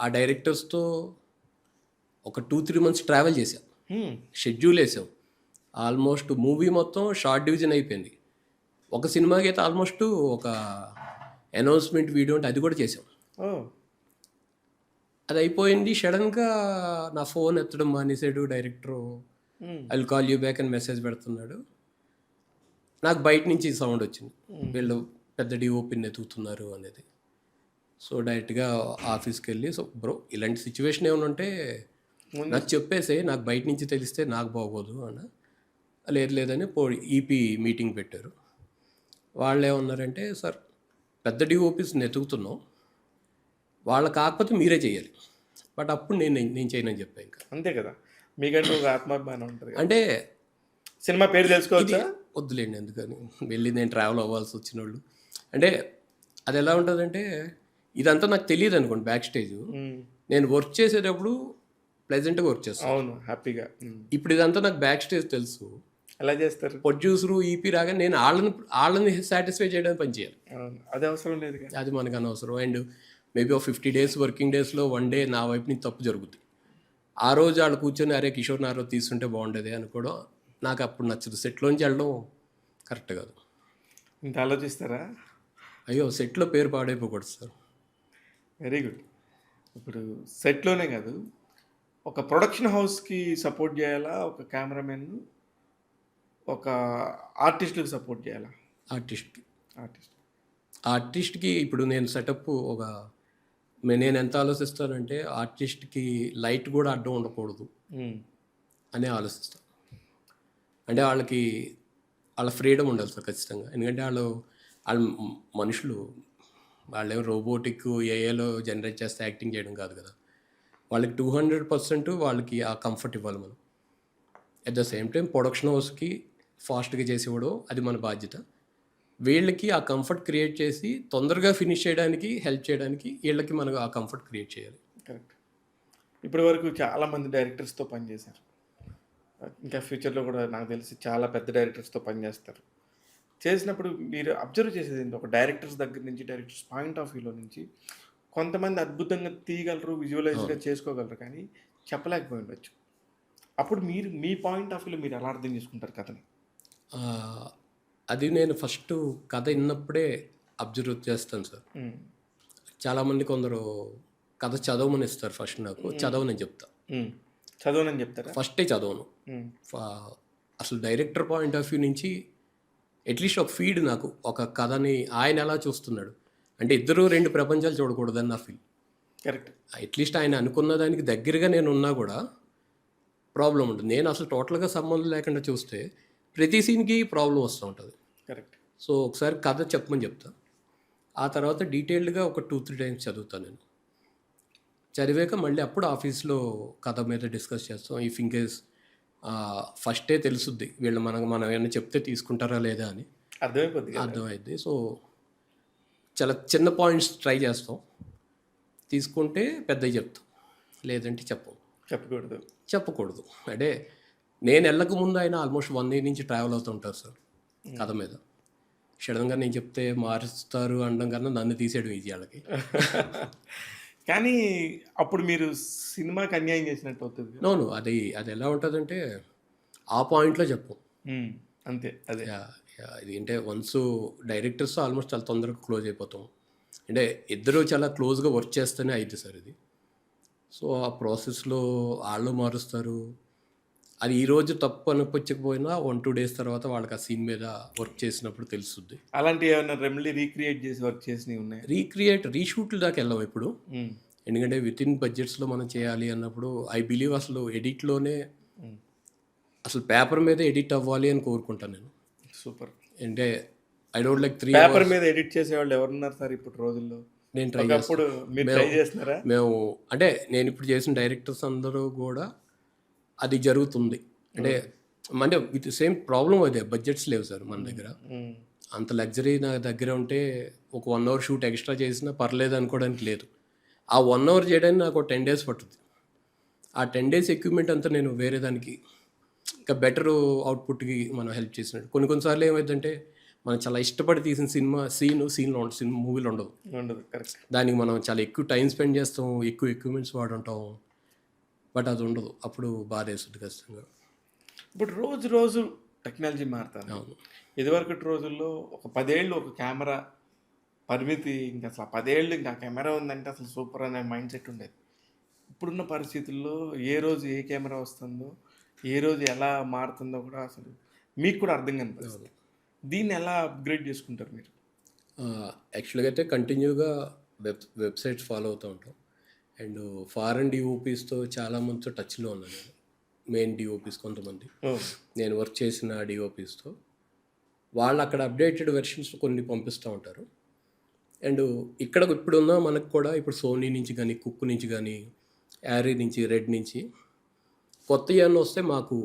ఆ డైరెక్టర్స్‌తో ఒక 2, 3 మంత్స్ ట్రావెల్ చేశాం. హ్మ్. షెడ్యూల్ ఏసాం. ఆల్మోస్ట్ మూవీ మొత్తం షార్ట్ డివిజన్ అయిపోయింది. ఒక సినిమాకి అయితే ఆల్మోస్ట్ ఒక అనౌన్స్‌మెంట్ వీడియో అంటే అది కూడా చేసాం. ఓహ్! అది అయిపోయింది. సడెన్‌గా నా ఫోన్ ఎత్తడం మానేసాడు డైరెక్టరు. హ్మ్. I will call you back అని మెసేజ్ పెడుతున్నాడు. నాకు బయట నుంచి సౌండ్ వచ్చింది. వీళ్ళు పెద్ద డీఓపీని ఎతుకుతున్నారు అనేది. సో డైరెక్ట్‌గా ఆఫీస్‌కెళ్ళి బ్రో ఇలాంటి సిచ్యువేషన్ ఏమైనా ఉంటే నాకు చెప్పేసేయ్. నాకు బయట నుంచి తెలిస్తే నాకు బాగోదు అన్నా. లేదు లేదని ఈపీ మీటింగ్ పెట్టారు. వాళ్ళేమన్నారంటే, సార్ పెద్ద డీఓపీస్‌ని ఎతుకుతున్నాం. వాళ్ళు కాకపోతే మీరే చేయాలి. బట్ అప్పుడు నేను చేయనని చెప్పా ఇంకా. అంతే కదా! మీకంటూ ఒక ఆత్మాభిమానం ఉంటది కదా! అంటే సినిమా పేరు ఇది తెలుసుకోవచ్చా? వద్దులేండి ఎందుకని. వెళ్ళి నేను ట్రావెల్ అవ్వాల్సి వచ్చినోళ్ళు. అంటే అది ఎలా ఉంటుందంటే ఇదంతా నాకు తెలియదు అనుకోండి బ్యాక్ స్టేజు. హ్మ్. నేను వర్క్ చేసేటప్పుడు ప్లెజెంట్‌గా వర్క్ చేస్తాను. అవును. హ్యాపీగా. హ్మ్. ఇప్పుడు ఇదంతా నాకు బ్యాక్ స్టేజ్ తెలుసు. ఎలా చేస్తారు? ప్రొడ్యూసరు, ఈపీ రాగానే నేను ఆళ్ళని సాటిస్ఫై చేయడానికి పని చేయాలి. అవును. అది అవసరం లేదుగా. అది మనకు అనవసరం. అండ్ మేబీ ఒక 50 డేస్ వర్కింగ్ డేస్‌లో 1 డే నా వైపు నుంచి తప్పు జరుగుద్ది. ఆ రోజు ఆళ్ళు కూర్చొని అరే కిషోర్ నా రోజు తీసుంటే బాగుండేది అనుకోవడం నాకు అప్పుడు నచ్చదు. సెట్‌లోంచి వెళ్ళడం కరెక్ట్ కాదు. ఇంత ఆలోచిస్తారా? అయ్యో! సెట్‌లో పేరు పాడైపోకూడదు సార్. Very good. ఇప్పుడు సెట్‌లోనే కాదు, ఒక ప్రొడక్షన్ హౌస్‌కి సపోర్ట్ చేయాలా? ఒక కెమెరామెన్, ఒక ఆర్టిస్ట్‌కి సపోర్ట్ చేయాలా? ఆర్టిస్ట్‌కి. ఆర్టిస్ట్. ఆర్టిస్ట్‌కి ఇప్పుడు నేను సెటప్ నేను ఎంత ఆలోచిస్తానంటే ఆర్టిస్ట్‌కి లైట్ కూడా అడ్డం ఉండకూడదు హ్మ్. అని ఆలోచిస్తాను. అంటే వాళ్ళ ఫ్రీడమ్ ఉండాలి సార్ ఖచ్చితంగా. ఎందుకంటే ఆళ్ళు మనుషులు. వాళ్ళేమో రోబోటిక్ ఏఐలో జనరేట్ చేస్తే యాక్టింగ్ చేయడం కాదు కదా! వాళ్ళకి 200% వాళ్ళకి ఆ కంఫర్ట్ ఇవ్వాలి మనం. At the same time production హౌస్‌కి ఫాస్ట్‌గా చేసివ్వడం అది మన బాధ్యత. వీళ్ళకి ఆ కంఫర్ట్ క్రియేట్ చేసి తొందరగా ఫినిష్ చేయడానికి హెల్ప్ చేయడానికి వీళ్ళకి మనం ఆ కంఫర్ట్ క్రియేట్ చేయాలి. కరెక్ట్. ఇప్పటి వరకు చాలామంది డైరెక్టర్స్‌తో పనిచేశారు. ఇంకా ఫ్యూచర్‌లో కూడా నాకు తెలిసి చాలా పెద్ద డైరెక్టర్స్‌తో పనిచేస్తారు. చేసినప్పుడు మీరు అబ్జర్వ్ చేసేదేంటి? ఒక డైరెక్టర్స్ దగ్గర నుంచి, డైరెక్టర్స్ పాయింట్ ఆఫ్ వ్యూలో నుంచి కొంతమంది అద్భుతంగా తీయగలరు, విజువలైజ్‌గా అవును. చేసుకోగలరు కానీ చెప్పలేకపోయి ఉండొచ్చు. అప్పుడు మీరు మీ పాయింట్ ఆఫ్ వ్యూలో మీరు ఎలా అర్థం చేసుకుంటారు కథని? ఆహ్, అది నేను ఫస్టు కథ ఇన్నప్పుడే అబ్జర్వ్ చేస్తాను సార్. హ్మ్. చాలామంది కొందరు కథ చదవమని ఇస్తారు ఫస్ట్ నాకు. చదవనని చెప్తా. హ్మ్. చదవనని చెప్తారా? ఫస్టే చదవను. హ్మ్. ఫ అసలు డైరెక్టర్ పాయింట్ ఆఫ్ వ్యూ నుంచి అట్‌లీస్ట్ ఒక ఫీడ్ నాకు. ఒక కథని ఆయన ఎలా చూస్తున్నాడు. అంటే ఇద్దరు 2 ప్రపంచాలు చూడకూడదని నా ఫీల్. కరెక్ట్. అట్‌లీస్ట్ ఆయన అనుకున్న దానికి దగ్గరగా నేనున్నా గూడా ప్రాబ్లమ్ ఉంటుంది. నేను అసలు టోటల్‌గా సంబంధం లేకుండా చూస్తే ప్రతి సీన్‌కి ప్రాబ్లమ్ వస్తూ ఉంటది. కరెక్ట్. సో, ఒకసారి కథ చెప్పమని చెప్తా. ఆ తర్వాత డీటెయిల్డ్‌గా ఒక 2, 3 టైమ్స్ చదువుతా నేను. చదివాక మళ్ళీ అప్పుడు ఆఫీస్‌లో కథ మీద డిస్కస్ చేస్తాం. ఇఫ్ ఇన్‌కేస్ ఫస్టే తెలుసుద్ది. మనం ఏమన్నా చెప్తే తీసుకుంటారా లేదా అని అర్థమైపోద్ది కదా! అర్థమైద్ది. సో, చాలా చిన్న పాయింట్స్ ట్రై చేస్తాం. తీసుకుంటే పెద్దయి చెప్తాం. లేదంటే చెప్పం. చెప్పకూడదు. చెప్పకూడదు. అంటే నేనెళ్ళక ముందు ఆయన ఆల్మోస్ట్ 1 ఇయర్ నుంచి ట్రావెల్ అవుతూ ఉంటారు సార్ కథ మీద. సడెన్‌గా నేను చెప్తే మారుస్తారు అనడం కన్నా నన్ను తీసేయడం ఈజీ ఆళ్ళకి. కానీ అప్పుడు మీరు సినిమాకి అన్యాయం చేసినట్టు అవుతది కదా! నో. అది ఎలా ఉంటదంటే ఆ పాయింట్‌లో చెప్పం. హ్మ్. అంతే. అదే. యాహ్! ఇది అంటే వన్స్ డైరెక్టర్స్‌తో ఆల్మోస్ట్ చాలా తొందరగా క్లోజ్ అయిపోతాం. అంటే ఇద్దరు చాలా క్లోజ్‌గా వర్క్ చేస్తేనే అయిద్ది సార్ ఇది. సో, ఆ ప్రాసెస్‌లో ఆళ్ళు మారుస్తారు. అది ఈరోజు తప్పు అనిపించకపోయినా 1, 2 డేస్ తర్వాత వాళ్ళకి ఆ సీన్ మీద వర్క్ చేసినప్పుడు తెలుస్తుంది. అలాంటివి ఏమన్నా రెమెడీ రీక్రియేట్ చేసి వర్క్ చేసినవి ఉన్నాయా? రీషూట్‌ల దాకా వెళ్ళం ఎప్పుడు. హ్మ్. ఎందుకంటే వితిన్ బడ్జెట్స్‌లో మనం చేయాలి అన్నప్పుడు ఐ బిలీవ్ అసలు ఎడిట్‌లోనే హ్మ్. అసలు పేపర్ మీద ఎడిట్ అవ్వాలి అని కోరుకుంటాను నేను. సూపర్. అంటే I don't like 3 paper hours మీద ఎడిట్ చేసేవాళ్ళు ఎవరున్నారు సార్ ఇప్పుడు రోజుల్లో? నేను ట్రై ఒకప్పుడు మీరు ట్రై చేస్తున్నారా? మేము అంటే నేను ఇప్పుడు చేసిన డైరెక్టర్స్ అందరూ కూడా అది జరుగుతుంది. అంటే అంటే విత్ సేమ్ ప్రాబ్లం అదే, బడ్జెట్స్ లేవు సార్ మన దగ్గర. హ్మ్. అంత లగ్జరీ నా దగ్గర ఉంటే ఒక 1 అవర్ షూట్ ఎక్స్ట్రా చేసినా పర్లేదు అనుకోవడానికి లేదు. ఆ 1 అవర్ చేయడానికి నాకు 10 డేస్ పట్టుద్ది. ఆ 10 డేస్ ఎక్విప్మెంట్ అంతా నేను వేరే దానికి ఇంకా బెటర్ అవుట్పుట్కి మనం హెల్ప్ చేసినట్టు. కొన్ని సార్లు ఏమైందంటే మనం చాలా ఇష్టపడి తీసిన సీన్లో మూవీలో ఉండదు. ఉండదు. కరెక్ట్. దానికి మనం చాలా ఎక్కువ టైం స్పెండ్ చేస్తాం, ఎక్కువ ఎక్విప్మెంట్స్ వాడుంటాం. బట్ అది ఉండదు. అప్పుడు బాధేస్తుంది ఖచ్చితంగా. ఇప్పుడు రోజు టెక్నాలజీ మారుతుంది. అవును. ఇదివరకటి రోజుల్లో ఒక 10 ఏళ్ళు ఒక కెమెరా పరిమితి, ఇంకా అసలు 10 ఏళ్ళు ఇంకా కెమెరా ఉందంటే అసలు సూపర్ అనే మైండ్ సెట్ ఉండేది. ఇప్పుడున్న పరిస్థితుల్లో ఏ రోజు ఏ కెమెరా వస్తుందో, ఏ రోజు ఎలా మారుతుందో కూడా అసలు మీకు కూడా అర్థం కాని పరిస్థితి. దీన్ని ఎలా అప్గ్రేడ్ చేసుకుంటారు మీరు? యాక్చువల్గా అయితే కంటిన్యూగా వెబ్సైట్స్ ఫాలో అవుతూ ఉంటాం. అండ్ ఫారెన్ డిఓపీస్తో చాలామందితో టచ్లో ఉన్నాను నేను. మెయిన్ డిఓపీస్ కొంతమంది నేను వర్క్ చేసిన డిఓపీస్తో వాళ్ళు అక్కడ అప్డేటెడ్ వెర్షన్స్ కొన్ని పంపిస్తూ ఉంటారు. అండ్ ఇక్కడ ఇప్పుడున్న మనకు కూడా ఇప్పుడు సోనీ నుంచి కానీ, కుక్ నుంచి కానీ, యారీ నుంచి, రెడ్ నుంచి కొత్త ఏమన్నా వస్తే మాకు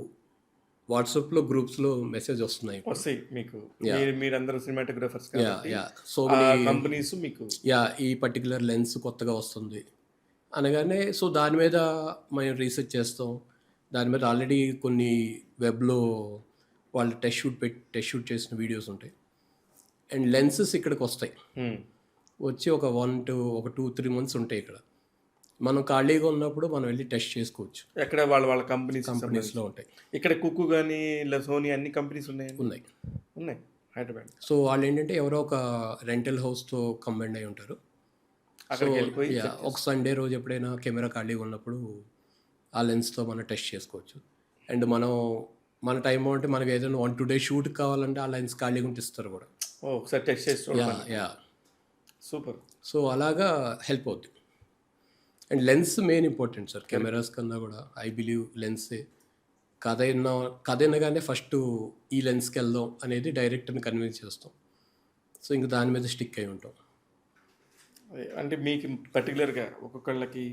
వాట్సాప్లో గ్రూప్స్లో మెసేజ్ వస్తున్నాయి. వస్తాయి మీకు. Yeah. మీరందరూ సినిమాటోగ్రాఫర్స్ యా కాబట్టి యా సో ఆ మెనీ కంపెనీస్ మీకు ఈ పర్టికులర్ లెన్స్ కొత్తగా వస్తుంది అనగానే సో దాని మీద మేము రీసెర్చ్ చేస్తాం. దాని మీద ఆల్రెడీ కొన్ని వెబ్లో వాళ్ళు టెస్ట్ షూట్ చేసిన వీడియోస్ ఉంటాయి. అండ్ లెన్సెస్ ఇక్కడికి వస్తాయి. వచ్చి ఒక 2-3 మంత్స్ ఉంటాయి ఇక్కడ. మనం ఖాళీగా ఉన్నప్పుడు మనం వెళ్ళి టెస్ట్ చేసుకోవచ్చు. ఎక్కడ వాళ్ళ కంపెనీస్లో కంపెనీస్లో ఉంటాయి. ఇక్కడ కుక్కు కానీ ఇలా సోనీ అన్ని కంపెనీస్ ఉన్నాయి ఉన్నాయి. హైదరాబాద్. సో వాళ్ళు ఏంటంటే ఎవరో ఒక రెంటల్ హౌస్తో కంబైండ్ అయి ఉంటారు. అక్కడికి వెళ్ళిపోయి ఒక సండే రోజు ఎప్పుడైనా కెమెరా ఖాళీగా ఉన్నప్పుడు ఆ లెన్స్తో మనం టెస్ట్ చేసుకోవచ్చు. అండ్ మన టైం అంటే మనకి ఏదైనా 1-2 days షూట్ కావాలంటే ఆ లెన్స్ ఖాళీగా ఉంటే ఇస్తారు కూడా. ఒకసారి టెస్ట్ చేసి యా సూపర్. సో అలాగా హెల్ప్ అవుతుంది. And lens main important sir, cameras కన్నా కూడా ఐ బిలీవ్ లెన్సే. కథ అయినగానే ఫస్ట్ ఈ లెన్స్కి వెళ్దాం అనేది డైరెక్టర్ని కన్విన్స్ చేస్తాం. సో ఇంక దాని మీద స్టిక్ అయి ఉంటాం. అంటే మీకు పర్టికులర్గా ఒక్కొక్కళ్ళకి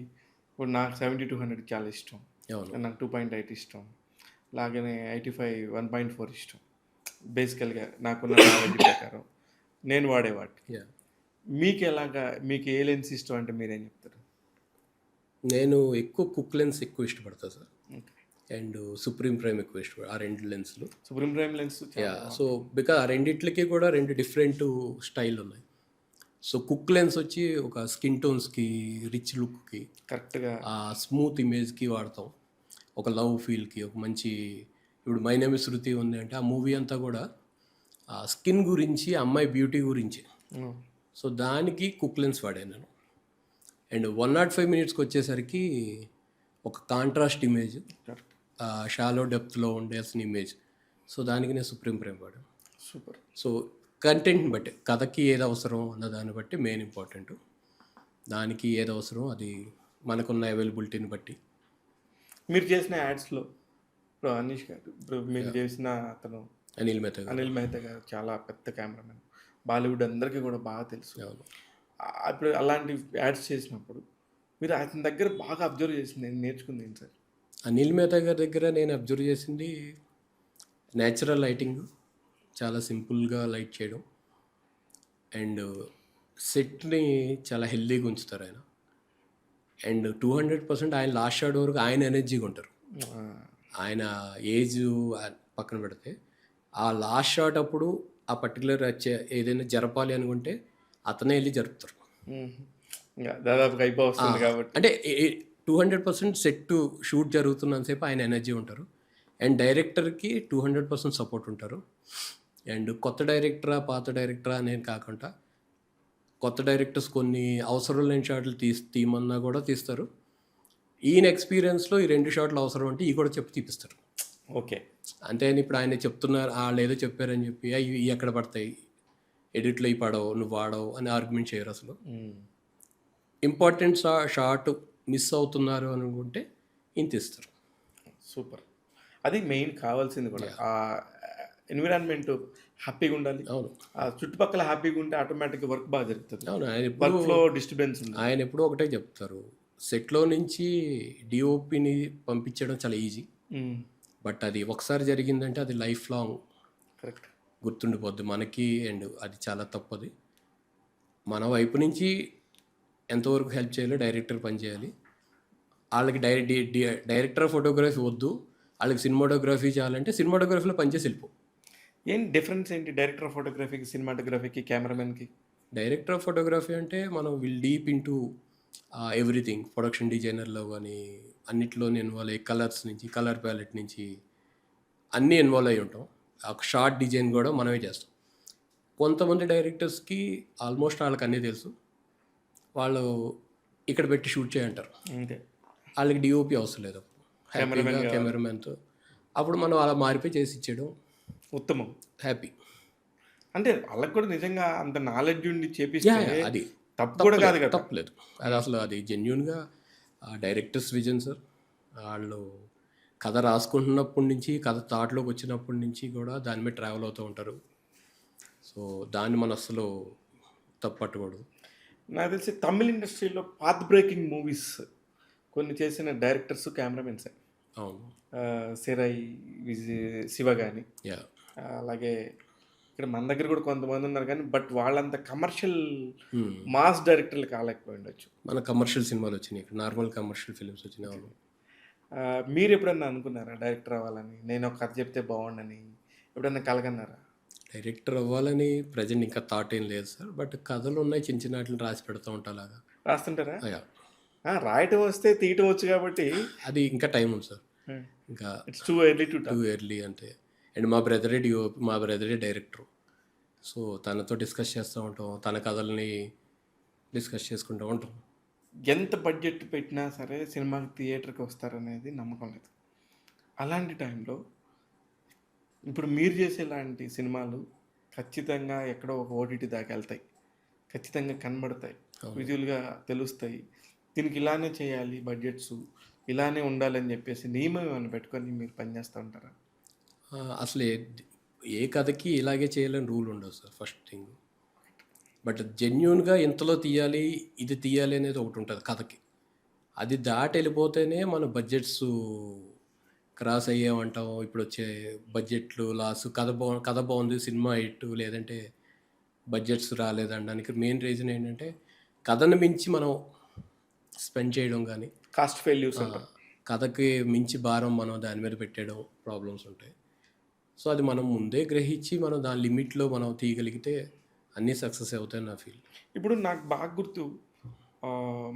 ఇప్పుడు నాకు 70-100 చాలా ఇష్టం. అవును. నాకు 2.8 ఇష్టం. అలాగనే 85 1.4 ఇష్టం. బేసికల్గా నాకున్న నాలెడ్జ్ ప్రకారం నేను వాడేవాటి. యా మీకు ఏ లెన్స్ ఇష్టం అంటే మీరేం చెప్తారు? నేను ఎక్కువ కుక్ లెన్స్ ఎక్కువ ఇష్టపడతా సార్. అండ్ సుప్రీం ప్రైమ్ ఎక్కువ ఇష్టపడ ఆ 2 లెన్స్లు. Supreme prime lens. Yeah so because ఆ రెండిట్లకి కూడా 2 డిఫరెంట్ స్టైల్ ఉన్నాయి. సో కుక్ లెన్స్ వచ్చి ఒక స్కిన్ టోన్స్కి, రిచ్ లుక్కి, కరెక్ట్గా ఆ స్మూత్ ఇమేజ్కి వాడతాం. ఒక లవ్ ఫీల్కి, ఒక మంచి ఇప్పుడు మై నేమ్ ఇస్ శృతి ఉంది అంటే ఆ మూవీ అంతా కూడా ఆ స్కిన్ గురించి, అమ్మాయి బ్యూటీ గురించి. సో దానికి కుక్ లెన్స్ వాడాను నేను. అండ్ 105 minutesకి వచ్చేసరికి ఒక కాంట్రాస్ట్ ఇమేజ్, షాలో డెప్త్లో ఉండాల్సిన ఇమేజ్. సో దానికి నేను సుప్రీం ప్రైమ్ వాడాను. సూపర్. సో కంటెంట్ని బట్టి, కథకి ఏది అవసరం అన్న దాన్ని బట్టి మెయిన్ ఇంపార్టెంట్. దానికి ఏది అవసరం అది మనకున్న అవైలబిలిటీని బట్టి. మీరు చేసిన యాడ్స్లో ఇప్పుడు అనీష్ గారు, ఇప్పుడు మీరు చేసిన అతను అనిల్ మెహతా గారు చాలా పెద్ద కెమెరామెన్, బాలీవుడ్ అందరికీ కూడా బాగా తెలుసు. అవును. ఇప్పుడు అలాంటి యాడ్స్ చేసినప్పుడు మీరు అతని దగ్గర బాగా అబ్జర్వ్ చేసింది, నేర్చుకుంది ఏంటి సార్? అనిల్ మెహతా గారి దగ్గర నేను అబ్జర్వ్ చేసింది న్యాచురల్ లైటింగ్, చాలా సింపుల్గా లైట్ చేయడం. అండ్ సెట్ని చాలా హెల్దీగా ఉంచుతారు ఆయన. అండ్ 200% ఆయన లాస్ట్ షాట్ వరకు ఆయన ఎనర్జీగా ఉంటారు. ఆయన ఏజ్ పక్కన పెడితే ఆ లాస్ట్ షాట్ అప్పుడు ఆ పర్టికులర్ ఏదైనా జరపాలి అనుకుంటే అతనే వెళ్ళి జరుపుతారు. ఇంకా దాదాపుగా అయిపోతుంది కాబట్టి అంటే 200% సెట్ షూట్ జరుగుతున్నంతసేపు ఆయన ఎనర్జీ ఉంటారు. అండ్ డైరెక్టర్కి 200% సపోర్ట్ ఉంటారు. అండ్ కొత్త డైరెక్టరా పాత డైరెక్టరా అనేది కాకుండా కొత్త డైరెక్టర్స్ కొన్ని అవసరం లేని షాట్లు తీయమన్నా కూడా తీస్తారు. ఈయన ఎక్స్పీరియన్స్లో ఈ 2 షాట్లు అవసరం అంటే ఈ కూడా చెప్పి తీపిస్తారు. ఓకే. అంతేని ఇప్పుడు ఆయన చెప్తున్నారు వాళ్ళు ఏదో చెప్పారని చెప్పి ఇవి ఎక్కడ పడతాయి, ఎడిట్లో ఇవి పడవు, నువ్వు వాడవు అని ఆర్గ్యుమెంట్ చేయరు అసలు. ఇంపార్టెంట్ షార్ట్ మిస్ అవుతున్నారు అనుకుంటే ఇంత ఇస్తారు. సూపర్. అది మెయిన్ కావాల్సింది కూడా. ఎన్విరాన్మెంట్ హ్యాపీగా ఉండాలి. అవును. ఆ చుట్టుపక్కల హ్యాపీగా ఉంటే ఆటోమేటిక్‌గా వర్క్ బాగా జరుగుతది. అవును. వర్క్ ఫ్లో డిస్టర్బెన్స్ ఉండదు. ఆయన ఎప్పుడూ ఒకటే చెప్తారు. సెట్‌లో నుంచి డీఓపీని పంపించడం చాలా ఈజీ. హ్మ్. బట్ అది ఒకసారి జరిగిందంటే అది లైఫ్ లాంగ్ కరెక్ట్. గుర్తుండిపోద్ది మనకి. అండ్ అది చాలా తప్పది. మన వైపు నుంచి ఎంతవరకు హెల్ప్ చేయాలో డైరెక్టర్ పని చేయాలి. ఆళ్ళకి డైరెక్టర్ ఆఫ్ ఫోటోగ్రఫీ వద్దు. ఆళ్ళకి సినిమాటోగ్రఫీ చేయాలంటే సినిమాటోగ్రఫీలో పనిచేసి వెళ్ళిపో. ఏంటి డిఫరెన్స్ ఏంటి డైరెక్టర్ ఆఫ్ ఫోటోగ్రఫీకి, సినిమాటోగ్రఫీకి, కెమెరామెన్‌కి? డైరెక్టర్ ఆఫ్ ఫోటోగ్రఫీ అంటే మనం will deep into everything. Production డిజైనర్‌లో గానీ అన్నిట్లోని ఇన్వాల్వ్ అయ్యి కలర్స్ నుంచి, కలర్ ప్యాలెట్ నుంచి అన్నీ ఇన్వాల్వ్ అయ్యి ఉంటాం. ఒక షార్ట్ డిజైన్ కూడా మనమే చేస్తాం. కొంతమంది డైరెక్టర్స్‌కి ఆల్మోస్ట్ ఆళ్ళకి అన్నీ తెలుసు. వాళ్ళు ఇక్కడ పెట్టి షూట్ చేయంటారు. అంతే. ఆళ్ళకి డీఓపీ అవసరం లేదు. కెమెరామెన్ హ్యాపీగా కావాలి. కెమెరామెన్‌తో అప్పుడు మనం అలా మారిపోయి చేసి ఇచ్చేయడం ఉత్తమం. హ్యాపీ. అంటే ఆళ్ళకి కూడా నిజంగా అంత నాలెడ్జ్ ఉండి చేపిస్తే అది తప్పు కూడా కాదు కదా! తప్పులేదు. అది అసలు అది జెన్యూన్‌గా డైరెక్టర్స్ విజన్ సార్. ఆళ్ళు కథ రాసుకుంటున్నప్పటి నుంచి, కథ థాట్‌లోకి వచ్చినప్పటి నుంచి కూడా దాని మీద ట్రావెల్ అవుతూ ఉంటారు. సో, దాన్ని మనం అస్సలు తప్పు పట్టకూడదు. నాకు తెలిసి తమిళ్ ఇండస్ట్రీలో పాత్ బ్రేకింగ్ మూవీస్ కొన్ని చేసిన డైరెక్టర్స్, కెమెరామెన్సే. అవును. 'సిరాయి', 'శివ' గాని, యాహ్! అలాగే ఇక్కడ మన దగ్గర కూడా కొంతమంది ఉన్నారు కానీ బట్ వాళ్ళంత కమర్షియల్ హ్మ్. మాస్ డైరెక్టర్లు కాలేకపోయి ఉండొచ్చు. మన కమర్షియల్ సినిమాలు వచ్చినాయి. ఇక్కడ నార్మల్ కమర్షియల్ ఫిల్మ్స్ వచ్చినాయి. అవును. మీరు ఎప్పుడన్నా అనుకున్నారా డైరెక్టర్ అవ్వాలని? నేను ఒక కథ చెప్తే బాగుండని ఎప్పుడన్నా కలగన్నారా? డైరెక్టర్ అవ్వాలని ప్రెజెంట్ ఇంకా థాట్ ఏం లేదు సార్. బట్ కథలు ఉన్నాయి, చిన్న చిన్న వాటిని రాసి పెడతా ఉంటా అలాగా. రాస్తుంటారా? యాహ్! రాయటం వస్తే తీయటం వచ్చు కాబట్టి అది ఇంకా టైం ఉంది సార్. ఇంకా it's too early to too early అంతే. అండ్ మా బ్రదరే డైరెక్టర్. సో, తనతో డిస్కస్ చేస్తూ ఉంటాం. తన కథల్ని డిస్కస్ చేసుకుంటూ ఉంటాం. ఎంత బడ్జెట్ పెట్టినా సరే సినిమాకి థియేటర్కి వస్తారనేది నమ్మకం లేదు. అలాంటి టైంలో ఇప్పుడు మీరు చేసేలాంటి సినిమాలు ఖచ్చితంగా ఎక్కడో ఒక ఓటీటీ దాకా వెళ్తాయి. ఖచ్చితంగా కనబడతాయి. విజువల్‌గా తెలుస్తాయి. దీనికి ఇలానే చేయాలి బడ్జెట్సు, ఇలానే ఉండాలని చెప్పేసి నియమం ఏమైనా పెట్టుకొని మీరు పనిచేస్తూ ఉంటారా? అసలు ఏ కథకి ఇలాగే చేయాలని రూల్ ఉండదు సార్ ఫస్ట్ థింగ్. బట్ జెన్యూన్‌గా ఇంతలో తీయాలి, ఇది తీయాలి అనేది ఒకటి ఉంటుంది కథకి. అది దాటి వెళ్ళిపోతేనే మన బడ్జెట్స్ క్రాస్ అయ్యామంటాం. ఇప్పుడు వచ్చే బడ్జెట్లు లాస్, కథ బాగుంది, సినిమా హిట్, లేదంటే బడ్జెట్స్ రాలేదనడానికి మెయిన్ రీజన్ ఏంటంటే కథను మించి మనం స్పెండ్ చేయడం కానీ, కాస్ట్ ఫెయిల్యూర్స్ అంటారు. కథకి మించి భారం మనం దాని మీద పెట్టేయడం ప్రాబ్లమ్స్ ఉంటాయి. సో, అది మనం ముందే గ్రహించి మనం దాని లిమిట్‌లో మనం తీయగలిగితే అన్నీ సక్సెస్ అవుతాయని నా ఫీల్. ఇప్పుడు నాకు బాగా గుర్తు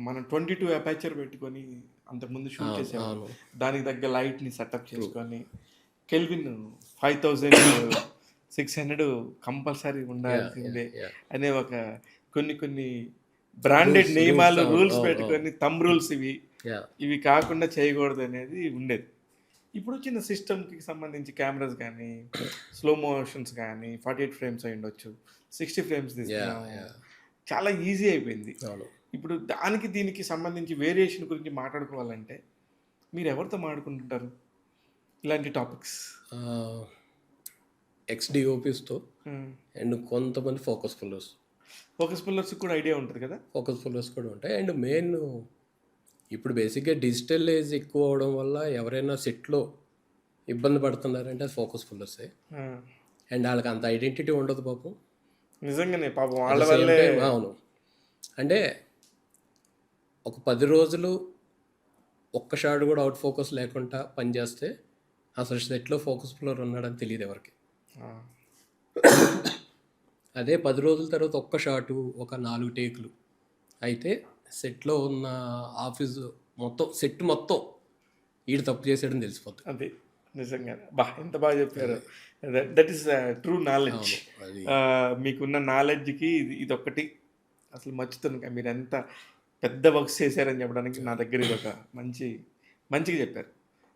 మనం 22 అపర్చర్ పెట్టుకొని అంతకుముందు షూట్ చేసేవాళ్ళం. అవును. దానికి తగ్గ లైట్‌ని సెటప్ చేసుకొని కెల్విన్ 5600 కంపల్సరీ ఉండాల్సిందే యాహ్! అనే ఒక కొన్ని బ్రాండెడ్ రూల్స్ నియమాలు, అవును. రూల్స్ అవును. పెట్టుకొని థంబ్ రూల్స్ యాహ్! ఇవి కాకుండా చేయకూడదు అనేది ఉండేది. ఇప్పుడు వచ్చిన సిస్టమ్‌కి సంబంధించి కెమెరాస్ కానీ, స్లో మోషన్స్ కానీ 48 ఫ్రేమ్స్ అయ్యుండొచ్చు. 60 ఫ్రేమ్స్ తీస్తున్నాము. యాహ్! చాలా ఈజీ అయిపోయింది. అవును. ఇప్పుడు దానికి దీనికి సంబంధించి వేరియేషన్ గురించి మాట్లాడుకోవాలంటే మీరు ఎవరితో మాట్లాడుకుంటుంటారు ఇలాంటి టాపిక్స్? ఎక్స్ డిఓపిస్‌తో హ్మ్. అండ్ కొంతమంది ఫోకస్ పుల్లర్స్. ఫోకస్ పుల్లర్స్‌కి కూడా ఐడియా ఉంటది కదా! ఫోకస్ పుల్లర్స్ కూడా ఉంటాయి. అండ్ మెయిన్ ఇప్పుడు బేసిక్‌గా డిజిటల్ ఏజ్ ఎక్కువ అవ్వడం వల్ల ఎవరైనా సెట్‌లో ఇబ్బంది పడుతున్నారంటే అది ఫోకస్ పుల్లర్సే. ఆ! అండ్ ఆళ్ళకి అంత ఐడెంటిటీ ఉండదు పాపం. నిజంగానే పాపం అట్ వాళ్ళ ద సేమ్ వల్లే టైమ్ అవును. అంటే ఒక 10 రోజులు ఒక్క షాట్ కూడా అవుట్ ఫోకస్ లేకుండా పని చేస్తే అసలు సెట్‌లో ఫోకస్ పుల్లర్ ఉన్నాడని తెలీదు ఎవరికీ. ఆ! అదే 10 రోజుల తర్వాత ఒక్క షాటు, ఒక 4 టేకులు అయితే సెట్‌లో ఉన్న ఆఫీసు మొత్తం సెట్ మొత్తం ఈడు తప్పు చేసాడని తెలిసిపోద్ది. అది నిజంగానే. ఎంత బాగా చెప్పారో. That is true knowledge. అవును. అది మీకున్న నాలెడ్జ్‌కి ఇదొక్కటి అసలు మచ్చుతున్నా. మీరెంత పెద్ద వర్క్స్ చేశారని చెప్పడానికి నా దగ్గర ఇదొక మంచిగా చెప్పారు.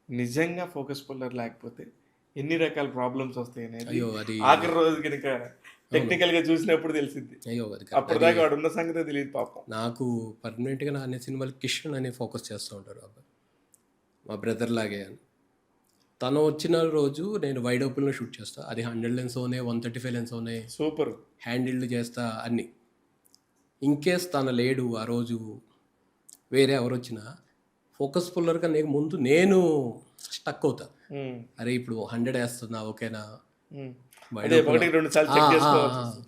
నిజంగా ఫోకస్ పుల్లర్ లేకపోతే ఎన్ని రకాల ప్రాబ్లమ్స్ వస్తాయనేది అయ్యో! అది ఆఖరి రోజు గనుక టెక్నికల్‌గా చూసినప్పుడు తెలిసిద్ది. అయ్యో! అది అప్పటిదాకా వాడున్న సంగతే తెలీదు పాపం. నాకు పర్మనెంట్‌గా నా అన్ని సినిమాలు కిషన్ అనే ఫోకస్ చేస్తూ ఉంటారు ఆ అబ్బాయి. మా బ్రదర్ లాగే అని. తను వచ్చిన రోజు నేను వైడ్ ఓపెన్లో షూట్ చేస్తా. అది 100 లెన్స్ అవునే, 135 లెన్స్ అవునే, సూపర్. హ్యాండిల్డ్ చేస్తా అన్నీ. ఇన్ కేస్ తను లేడు ఆ రోజు, వేరే ఎవరు వచ్చినా ఫోకస్ పుల్లర్ కన్నా ముందు నేను స్టక్ అవుతా. హ్మ్. అరే ఇప్పుడు 100 వేస్తున్నా ఓకేనా, హ్మ్. వైడ్ అదే ఓపెన్ 1, 2 సార్లు చెక్ చేసుకోవాల్సొస్తది.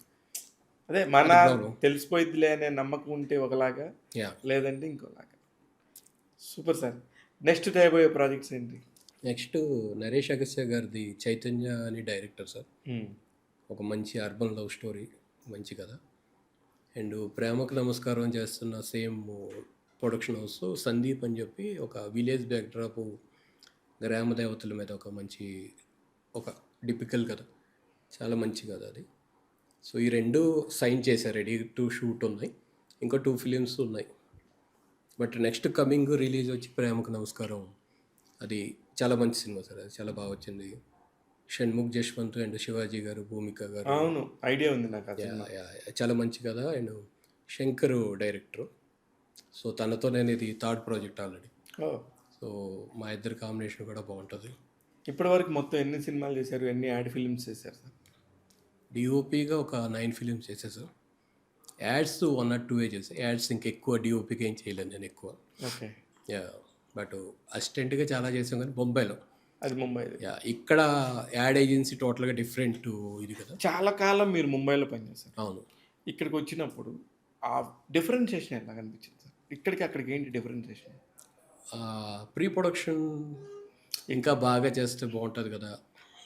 అదే మన అది ప్రాబ్లం. తెలిసిపోయిద్దిలే అనే నమ్మకం ఉంటే ఒకలాగా, యా. లేదంటే ఇంకోలాగా. Super sir. నెక్స్ట్ చేయబోయే ప్రాజెక్ట్స్ ఏంటి? నెక్స్ట్ నరేష్ అగస్త్య గారిది చైతన్య అని డైరెక్టర్ సార్. హ్మ్. ఒక మంచి అర్బన్ లవ్ స్టోరీ, మంచి కథ. అండ్ ప్రేమకు నమస్కారం చేస్తున్న సేమ్ ప్రొడక్షన్ హౌస్ సందీప్ అని చెప్పి ఒక విలేజ్ బ్యాక్డ్రాప్, గ్రామ దేవతల మీద ఒక మంచి ఒక డిపికల్ కథ, చాలా మంచి కథ అది. సో ఈ రెండు సైన్ చేశారు, రెడీ టు షూట్ ఉన్నాయి. ఇంకా 2 ఫిలిమ్స్ ఉన్నాయి. బట్ నెక్స్ట్ కమింగ్ రిలీజ్ వచ్చి ప్రేమకు నమస్కారం. అది చాలా మంచి సినిమా సార్, అది చాలా బాగా వచ్చింది. షణ్ముఖ్ జశ్వంత్ అండ్ శివాజీ గారు, భూమిక గారు. అవును. ఐడియా ఉంది నాకు ఆ యా, సినిమా. యా, చాలా మంచి కదా. And Shankar director. సో తనతో నేను ఇది థర్డ్ ప్రాజెక్ట్ ఆల్రెడీ. ఓహ్! సో మా ఇద్దరి కాంబినేషన్ కూడా బాగుంటుంది. ఇప్పటి వరకు మొత్తం ఎన్ని సినిమాలు చేశారు? ఎన్ని యాడ్ ఫిల్మ్స్ చేశారు సార్? డిఓపిగా ఒక 9 ఫిలిమ్స్ చేసేసారు. యాడ్స్ 1 or 2 చేసాను. యాడ్స్ ఇంకా ఎక్కువ డిఓపిగా ఏం చేయలేను నేను ఎక్కువ. ఓకే. యా, బట్ అసిస్టెంట్గా చాలా చేసాం కానీ బొంబాయిలో. అది ముంబైది. యా, ఇక్కడ యాడ్ ఏజెన్సీ టోటల్గా డిఫరెంట్ ఇది కదా. చాలా కాలం మీరు ముంబైలో పనిచేశారు. అవును. ఇక్కడికి వచ్చినప్పుడు ఆ డిఫరెన్షియేషన్ ఎలా కనిపించింది సార్? ఇక్కడికి అక్కడికి ఏంటి డిఫరెన్షియేషన్? ప్రీ ప్రొడక్షన్ ఇంకా బాగా చేస్తే బాగుంటుంది కదా.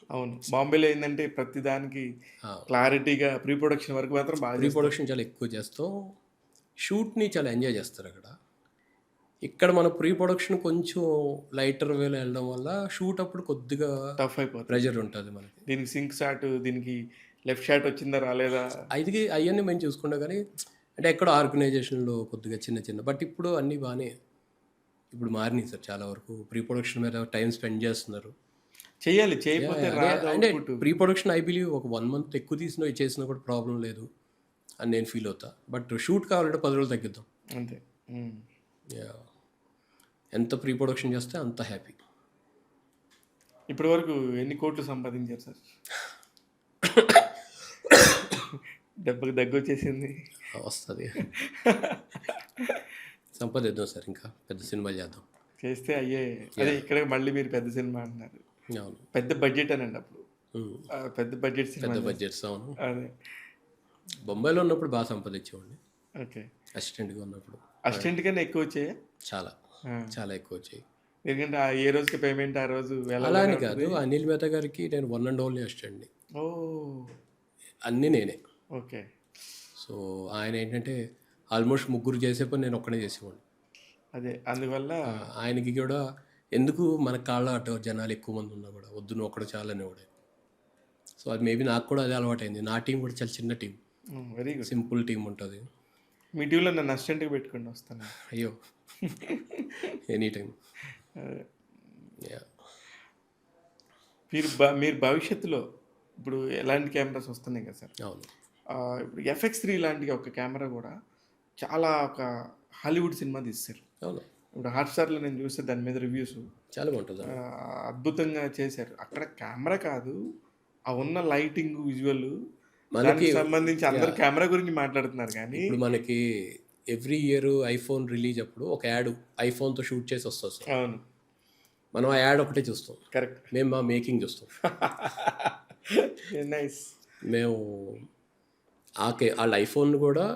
అవును. బాంబేలో ఏందంటే ప్రతి దానికి క్లారిటీగా ప్రీ ప్రొడక్షన్ వరకు మాత్రం బాగా ప్రీ ప్రొడక్షన్ చాలా ఎక్కువ చేస్తాం, షూట్ని చాలా ఎంజాయ్ చేస్తారు అక్కడ. ఇక్కడ మన ప్రీ ప్రొడక్షన్ కొంచెం లైటర్ వేలో వెళ్ళడం వల్ల షూట్ అప్పుడు కొద్దిగా టఫ్ అయిపోతుంది. ప్రెషర్ ఉంటుంది మనకి. దీనికి సింక్ షాట్, దీనికి లెఫ్ట్ షాట్ వచ్చిందా రాలేదా? అది అవన్నీ మేము చూసుకున్నా కానీ అంటే ఎక్కడ ఆర్గనైజేషన్లో కొద్దిగా చిన్న చిన్న, బట్ ఇప్పుడు అన్నీ బాగానే ఇప్పుడు మారినాయి సార్. చాలా వరకు ప్రీ ప్రొడక్షన్ మీద టైం స్పెండ్ చేస్తున్నారు. చెయ్యాలి, చేయకపోతే రాదు అంటే output. Pre production I believe ఒక 1 month ఎక్కువ చేసినా కూడా ప్రాబ్లం లేదు అని నేను ఫీల్ అవుతా. బట్ షూట్ కావాలంటే 10 రోజులు తగ్గిద్దాం. అంతే. యా, ఎంత ప్రీ ప్రొడక్షన్ చేస్తే అంత హ్యాపీ. ఇప్పటి వరకు ఎన్ని కోట్లు సంపాదించారు సార్? దెబ్బకి దగ్గు వచ్చేసింది. వస్తుంది, సంపాదిద్దాం సార్, ఇంకా పెద్ద సినిమాలు చేద్దాం. చేస్తే అయ్యే. అదే ఇక్కడ మళ్ళీ మీరు పెద్ద సినిమా అంటున్నారు. అవును. పెద్ద బడ్జెట్ అనండి అప్పుడు. పెద్ద బడ్జెట్ సినిమా. పెద్ద బడ్జెట్స్. అవును. అదే. బొంబాయిలో ఉన్నప్పుడు బాగా సంపాదించేవాడిని, ఓకే. అసిస్టెంట్గా ఉన్నప్పుడు. అసిస్టెంట్ కన్నా ఎక్కువ వచ్చాయా? చాలా చాలా ఎక్కువ వచ్చాయి. ఎందుకంటే ఏ రోజుకి పేమెంట్ ఆ రోజు అలా అని కాదు, అనిల్ మెహతా గారికి నేను 1 and only అసిస్టెంట్ని. ఓ, అన్నీ నేనే. ఓకే. సో ఆయన ఏంటంటే ఆల్మోస్ట్ ముగ్గురు చేసే పని నేను ఒక్కనే చేసేవాడిని. అదే అందువల్ల ఆయనకి కూడా ఎందుకు మన కాళ్ళ అటు జనాలు ఎక్కువ మంది ఉన్నా కూడా వద్దు నువ్వు ఒక్కడు చాలనేవాడు. సో అది మేబీ నాకు కూడా అదే అలవాటైంది. నా టీం కూడా చాలా చిన్న team, very good. Simple team ఉంటుంది. మీ టీంలో నన్ను అసిస్టెంట్గా పెట్టుకుని వస్తాను. అయ్యో, ఎనీ టైం. మీరు భవిష్యత్తులో ఇప్పుడు ఎలాంటి కెమెరాస్ వస్తున్నాయి కదా సార్? అవును. ఇప్పుడు FX3 లాంటి ఒక కెమెరా కూడా చాలా ఒక హాలీవుడ్ సినిమా తీస్తారు. అవును. ఇప్పుడు హాట్స్టార్లో నేను చూస్తే దాని మీద రివ్యూస్ చాలా బాగుంటుంది. అద్భుతంగా చేశారు. అక్కడ కెమెరా కాదు, ఆ ఉన్న లైటింగ్, విజువల్, మనకి దానికి సంబంధించి అందరు కెమెరా గురించి మాట్లాడుతున్నారు కానీ ఇప్పుడు మనకి ఎవ్రీ ఇయర్ ఐఫోన్ రిలీజ్ అప్పుడు ఒక యాడ్ ఐఫోన్తో షూట్ చేసి వస్తుంది సార్. అవును, మనం ఆ యాడ్ ఒకటే చూస్తాం. కరెక్ట్. మేము మా మేకింగ్ చూస్తాం. నైస్. మేము వాళ్ళ ఐఫోన్ కూడా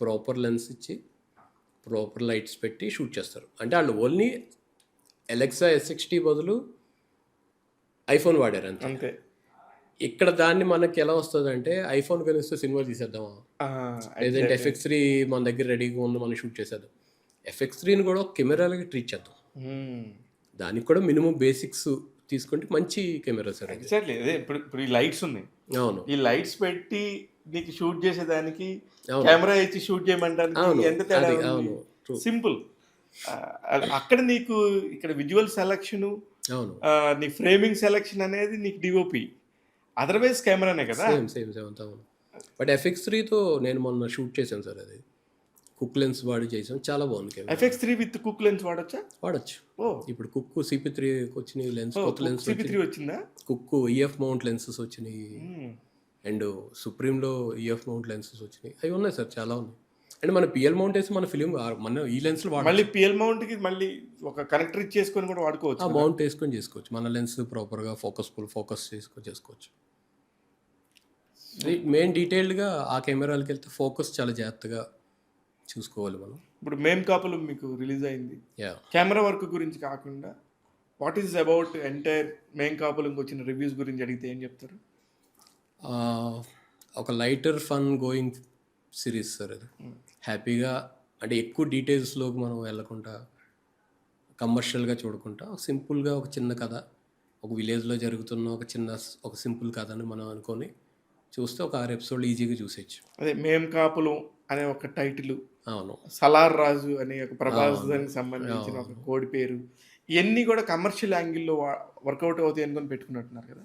ప్రాపర్ లెన్స్ ఇచ్చి ప్రాపర్ లైట్స్ పెట్టి షూట్ చేస్తారు. అంటే వాళ్ళు ఓన్లీ ఎలెక్సా S60 బదులు ఐఫోన్ వాడారు అంతే. అంతే. ఇక్కడ దాన్ని మనకి ఎలా వస్తుంది అంటే ఐఫోన్ కనిస్తే సినిమా తీసేద్దామా, లేదంటే FX3 మన దగ్గర రెడీగా ఉంది మనం షూట్ చేసేద్దాం. FX3ని కూడా కెమెరాలకి ట్రీట్ చేద్దాం. దానికి కూడా మినిమం బేసిక్స్ తీసుకుంటే మంచి కెమెరా సార్. ఎగ్జాక్ట్లీ. అదే ఇప్పుడు ఈ లైట్స్ ఉన్నాయి. అవును. ఈ లైట్స్ పెట్టి నీకు షూట్ చేసేదానికి కెమెరా ఇచ్చి షూట్ చేయమంటానికి ఎంత తేడా? సింపుల్. అక్కడ నీకు ఇక్కడ విజువల్ సెలక్షన్, అవును, నీ ఫ్రేమింగ్ సెలక్షన్ అనేది నీకు డిఓపి, అదర్వైజ్ కెమెరానే కదా. సేమ్ అవును. బట్ FX3తో నేను మొన్న షూట్ చేశాను సార్. అది కుక్ లెన్స్ వాడి చేసాం, చాలా బాగుంది camera. FX3 with cook lens వాడొచ్చా? వాడచ్చు. ఓ ఇప్పుడు కుక్ CP3 వచ్చినాయి లెన్స్, ఓ కొత్త లెన్స్ CP3 వచ్చిందా? కుక్ EF మౌంట్ లెన్సెస్ వచ్చినాయి, అండ్ సుప్రీంలో EF మౌంట్ లెన్సెస్ వచ్చినాయి. అవి ఉన్నాయి సార్, చాలా ఉన్నాయి. అండ్ మన PL మౌంట్ వేసి మన ఫిలిం మన ఈ లెన్స్లో మళ్ళీ PL మౌంట్ కి మళ్ళీ ఒక కనెక్టర్ ఇచ్చేసుకొని కూడా వాడుకోవచ్చు. ఆ మౌంట్ వేసుకొని చేసుకోవచ్చు. మన లెన్స్ ప్రాపర్గా ఫోకస్ చేసుకోవచ్చు. మెయిన్ డీటెయిల్డ్గా ఆ కెమెరాలకి వెళ్తే ఫోకస్ చాలా జాగ్రత్తగా చూసుకోవాలి మనం. ఇప్పుడు మేం కాపులు మీకు రిలీజ్ అయింది. యా, కెమెరా వర్క్ గురించి కాకుండా వాట్ ఈస్ అబౌట్ ఎంటైర్ మేం కాపులకు వచ్చిన రివ్యూస్ గురించి అడిగితే ఏం చెప్తారు? ఒక lighter fun going series sir అది. హ్యాపీగా, అంటే ఎక్కువ డీటెయిల్స్లోకి మనం వెళ్ళకుండా, కమర్షియల్గా చూడకుండా సింపుల్గా ఒక చిన్న కథ, ఒక విలేజ్లో జరుగుతున్న ఒక సింపుల్ కథని మనం అనుకొని చూస్తే ఒక 6 ఎపిసోడ్లు ఈజీగా చూసేయచ్చు. అదే మేం కాపులు అనే ఒక టైటిల్, అవును, సలార్ రాజు అనే ఒక ప్రభాస్ దానికి సంబంధించిన ఒక కోడి పేరు, ఇవన్నీ కూడా కమర్షియల్ యాంగిల్లో వర్కౌట్ అవుతాయి అనుకొని పెట్టుకున్నట్టున్నారు కదా.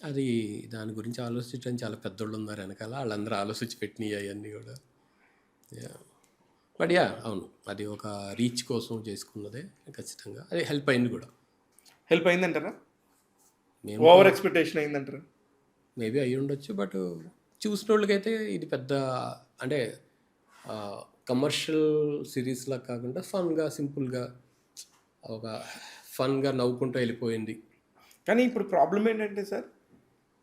అది దాని గురించి ఆలోచించడానికి చాలా పెద్దోళ్ళు ఉన్నారు వెనకాల, వాళ్ళందరూ ఆలోచించి పెట్టినాయి అవన్నీ కూడా. బట్ అవును, అది ఒక రీచ్ కోసం చేసుకున్నదే ఖచ్చితంగా. అది హెల్ప్ అయింది కూడా. హెల్ప్ అయిందంటారా? మేము ఓవర్ ఎక్స్పెక్టేషన్ అయిందంటారా? మేబీ అయ్యి ఉండొచ్చు, బట్ చూసిన వాళ్ళకైతే ఇది పెద్ద, అంటే కమర్షియల్ సిరీస్లా కాకుండా ఫన్గా, సింపుల్గా, ఒక ఫన్గా నవ్వుకుంటూ వెళ్ళిపోయింది. కానీ ఇప్పుడు ప్రాబ్లం ఏంటంటే సార్,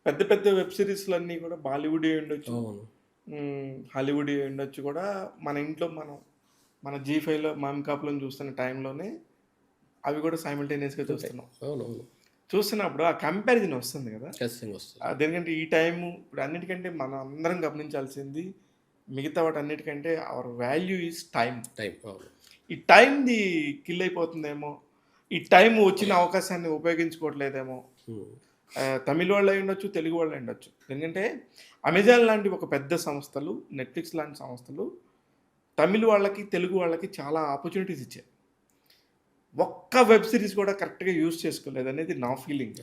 పెద్ద పెద్ద వెబ్ సిరీస్లు అన్నీ కూడా బాలీవుడ్ ఉండొచ్చు, అవును, హాలీవుడ్ ఉండొచ్చు కూడా, మన ఇంట్లో మన G5లో మేం కాపులను చూస్తున్న టైంలోనే అవి కూడా సైమల్టేనియస్గా చూస్తున్నాం. అవునవును, చూస్తున్నప్పుడు ఆ కంపారిజన్ వస్తుంది కదా. ఖచ్చితంగా వస్తుంది. అదేంటంటే ఈ టైము ఇప్పుడు అన్నిటికంటే మనం అందరం గమనించాల్సింది, మిగతా వాటి అన్నిటికంటే అవర్ వాల్యూ ఈజ్ టైం. అవును, ఈ టైంది కిల్ అయిపోతుందేమో, ఈ టైం వచ్చిన అవకాశాన్ని ఉపయోగించుకోవట్లేదేమో. తమిళ వాళ్ళు అయి ఉండొచ్చు, తెలుగు వాళ్ళు అయి ఉండొచ్చు. ఎందుకంటే అమెజాన్ లాంటి ఒక పెద్ద సంస్థలు, నెట్ఫ్లిక్స్ లాంటి సంస్థలు తమిళ వాళ్ళకి, తెలుగు వాళ్ళకి చాలా ఆపర్చునిటీస్ ఇచ్చాయి. ఒక్క వెబ్ సిరీస్ కూడా కరెక్ట్గా యూజ్ చేసుకోలేదు అనేది నా ఫీలింగ్.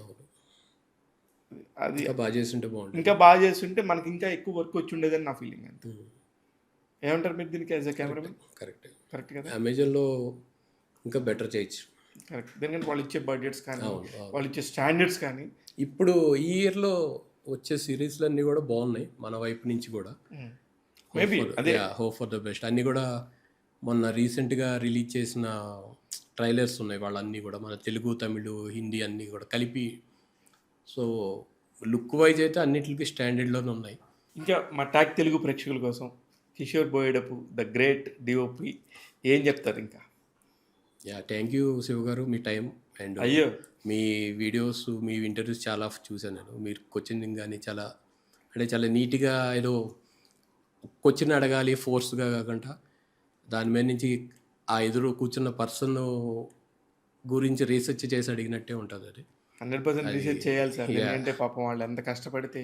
అది ఇంకా బాగా చేస్తుంటే బాగుంటుంది. ఇంకా బాగా చేస్తుంటే మనకి ఇంకా ఎక్కువ వర్క్ వచ్చి ఉండేదని నా ఫీలింగ్. అంతే. ఏమంటారు మీరు దీనికి యాజ్ ఎ కెమెరామెన్? కరెక్ట్ కదా. అమెజాన్లో ఇంకా బెటర్ చేయొచ్చు. కరెక్ట్. ఎందుకంటే వాళ్ళు ఇచ్చే బడ్జెట్స్ కానీ, అవును. వాళ్ళు ఇచ్చే స్టాండర్డ్స్ కానీ. ఇప్పుడు ఈ ఇయర్లో వచ్చే సిరీస్లు అన్నీ కూడా బాగున్నాయి మన వైపు నుంచి కూడా. మేబీ అదే హోప్ ఫర్ ద బెస్ట్. అన్నీ కూడా మొన్న రీసెంట్గా రిలీజ్ చేసిన ట్రైలర్స్ ఉన్నాయి, వాళ్ళన్నీ కూడా మన తెలుగు, తమిళ్, హిందీ అన్నీ కూడా కలిపి. సో లుక్ వైజ్ అయితే అన్నిటికీ స్టాండర్డ్లోనే ఉన్నాయి. ఇంకా మా ట్యాగ్ తెలుగు ప్రేక్షకుల కోసం కిషోర్ బోయేడపు ద గ్రేట్ డిఓపి ఏం చెప్తారు ఇంకా? థ్యాంక్ యూ శివ గారు, మీ టైం అండ్ అయ్యో మీ వీడియోస్, మీ ఇంటర్వ్యూస్ చాలా చూశాను నేను. మీరు క్వశ్చనింగ్ కానీ చాలా, అంటే చాలా నీట్గా, ఏదో క్వశ్చన్ అడగాలి ఫోర్స్గా కాకుండా, దాని మీద నుంచి ఆ ఎదురు కూర్చున్న పర్సన్ గురించి రీసెర్చ్ చేసి అడిగినట్టే ఉంటుంది. అది 100% రీసెర్చ్ చేయాలి సార్. ఎందుకంటే పాపం వాళ్ళు ఎంత కష్టపడితే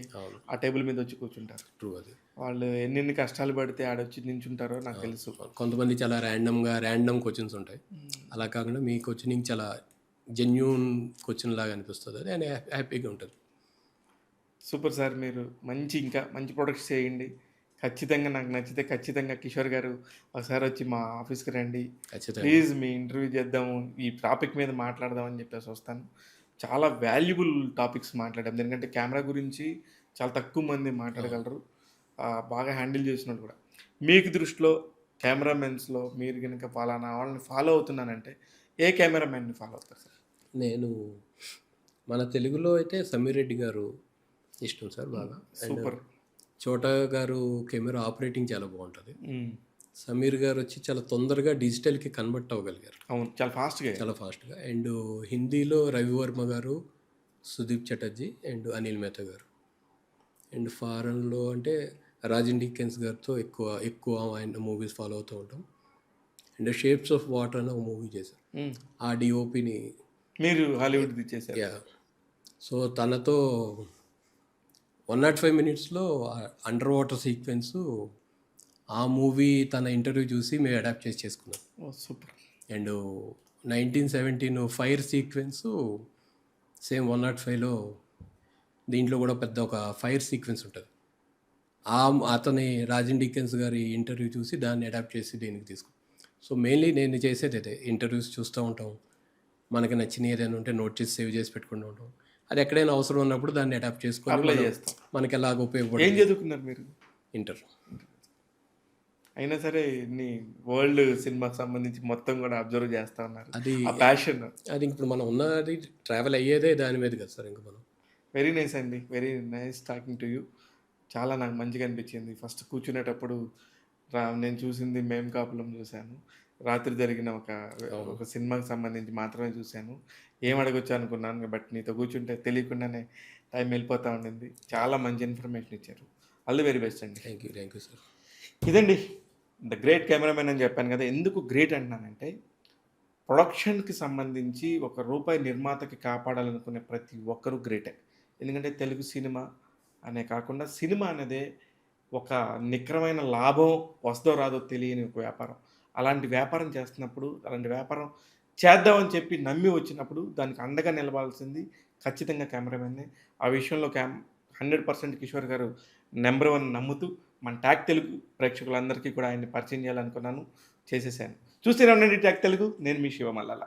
ఆ టేబుల్ మీద వచ్చి కూర్చుంటారు. ట్రూ. అది వాళ్ళు ఎన్ని కష్టాలు పడితే ఆడొచ్చి నించుంటారో నాకు తెలుసు. కొంతమంది చాలా ర్యాండమ్ క్వశ్చన్స్ ఉంటాయి, అలా కాకుండా మీ క్వశ్చనింగ్ చాలా జెన్యూన్ క్వశ్చన్ లాగా అనిపిస్తుంది. అది అండ్ హ్యాపీగా ఉంటుంది. సూపర్ సార్, మీరు ఇంకా మంచి ప్రొడక్ట్స్ చేయండి. ఖచ్చితంగా నాకు నచ్చితే ఖచ్చితంగా కిషోర్ గారు ఒకసారి వచ్చి మా ఆఫీస్కి రండి, ప్లీజ్ మీ ఇంటర్వ్యూ చేద్దాము, ఈ టాపిక్ మీద మాట్లాడదామని చెప్పేసి వస్తాను. చాలా వాల్యుబుల్ టాపిక్స్ మాట్లాడాం. ఎందుకంటే కెమెరా గురించి చాలా తక్కువ మంది మాట్లాడగలరు, బాగా హ్యాండిల్ చేసినట్టు కూడా. మీకు దృష్టిలో కెమెరామెన్స్లో మీరు కనుక ఫలానా వాళ్ళని ఫాలో అవుతున్నానంటే ఏ కెమెరామెన్ని ఫాలో అవుతారు సార్? నేను మన తెలుగులో అయితే సమీర్ రెడ్డి గారు ఇష్టం సార్ బాగా. సూపర్. చోటా గారు కెమెరా ఆపరేటింగ్ చాలా బాగుంటుంది. సమీర్ గారు వచ్చి చాలా తొందరగా డిజిటల్కి కన్వర్ట్ అవ్వగలిగారు. అవును, చాలా ఫాస్ట్గా. అండ్ హిందీలో రవివర్మ గారు, సుదీప్ చటర్జీ అండ్ అనిల్ మెహతా గారు. అండ్ ఫారెన్లో అంటే రాజన్ డికెన్స్ గారితో ఎక్కువ ఆయన మూవీస్ ఫాలో అవుతూ ఉంటాం. అండ్ షేప్స్ ఆఫ్ వాటర్ అని ఒక మూవీ చేశారు, ఆ డిఓపిని మీరు హాలీవుడ్ చేశారు. సో తనతో 105 మినిట్స్లో అండర్ వాటర్ సీక్వెన్స్, ఆ మూవీ తన ఇంటర్వ్యూ చూసి మేము అడాప్ట్ చేసుకున్నాం. Super. And 1917 fire sequence same 105లో, దీంట్లో కూడా పెద్ద ఒక ఫైర్ సీక్వెన్స్ ఉంటుంది. అతని రాజన్ డికెన్స్ గారి ఇంటర్వ్యూ చూసి దాన్ని అడాప్ట్ చేసి దీనికి తీసుకు. సో మెయిన్లీ నేను చేసేది అదే, ఇంటర్వ్యూస్ చూస్తూ ఉంటాం, మనకి నచ్చినవి ఏదైనా ఉంటే నోట్ చేసి సేవ్ చేసి పెట్టుకుంటూ ఉంటాం, అది ఎక్కడైనా అవసరం ఉన్నప్పుడు దాన్ని అడాప్ట్ చేసుకొని అప్లై మనం చేస్తాం. మనకి ఎలాగ ఏం ఉపయోగపడుతుంది. చదువుకున్నారు మీరు? ఇంటర్. అయినా సరే ఇన్ని వరల్డ్ సినిమాకి సంబంధించి మొత్తం కూడా అబ్జర్వ్ చేస్తా ఉన్నారు. అది ఆ ప్యాషన్ అది ఇప్పుడు మనం ఉన్నది ట్రావెల్ అయ్యేదే దాని మీద కదా సార్. ఇంకా మనం వెరీ నైస్ అండి. Very nice talking to you. చాలా నాకు మంచిగా అనిపించింది. ఫస్ట్ కూర్చునేటప్పుడు నేను చూసింది 'మేం కాపులం' చూశాను. రాత్రి జరిగిన ఒక సినిమాకి సంబంధించి మాత్రమే చూశాను. ఏం అడగొచ్చు అనుకున్నాను. బట్ నీతో కూర్చుంటే తెలియకుండానే టైం వెళ్ళిపోతా ఉండింది. చాలా మంచి ఇన్ఫర్మేషన్ ఇచ్చారు. ఆల్ ది వెరీ బెస్ట్ అండి. Thank you sir. ఇదండి ద గ్రేట్ కెమెరామెన్ అని చెప్పాను కదా. ఎందుకు గ్రేట్ అంటున్నానంటే ప్రొడక్షన్‌కి సంబంధించి ఒక రూపాయి నిర్మాతకి కాపాడాలనుకునే ప్రతి ఒక్కరు గ్రేటే. ఎందుకంటే తెలుగు సినిమా అనే కాకుండా సినిమా అనేదే ఒక నికరమైన లాభం వస్తదో రాదో తెలియని ఒక వ్యాపారం. అలాంటి వ్యాపారం చేస్తున్నప్పుడు, అలాంటి వ్యాపారం చేద్దామని చెప్పి నమ్మి వచ్చినప్పుడు దానికి అండగా నిలవాల్సింది ఖచ్చితంగా కెమెరామెన్నే. ఆ విషయంలో 100% కిషోర్ గారు నంబర్ 1 నమ్ముతూ మన టాక్ తెలుగు ప్రేక్షకులందరికీ కూడా ఆయన్ని పరిచయం చేయాలనుకున్నాను. చేసేసాను. చూస్తూనే ఉండండి టాక్ తెలుగు. నేను మీ శివ మల్లాల.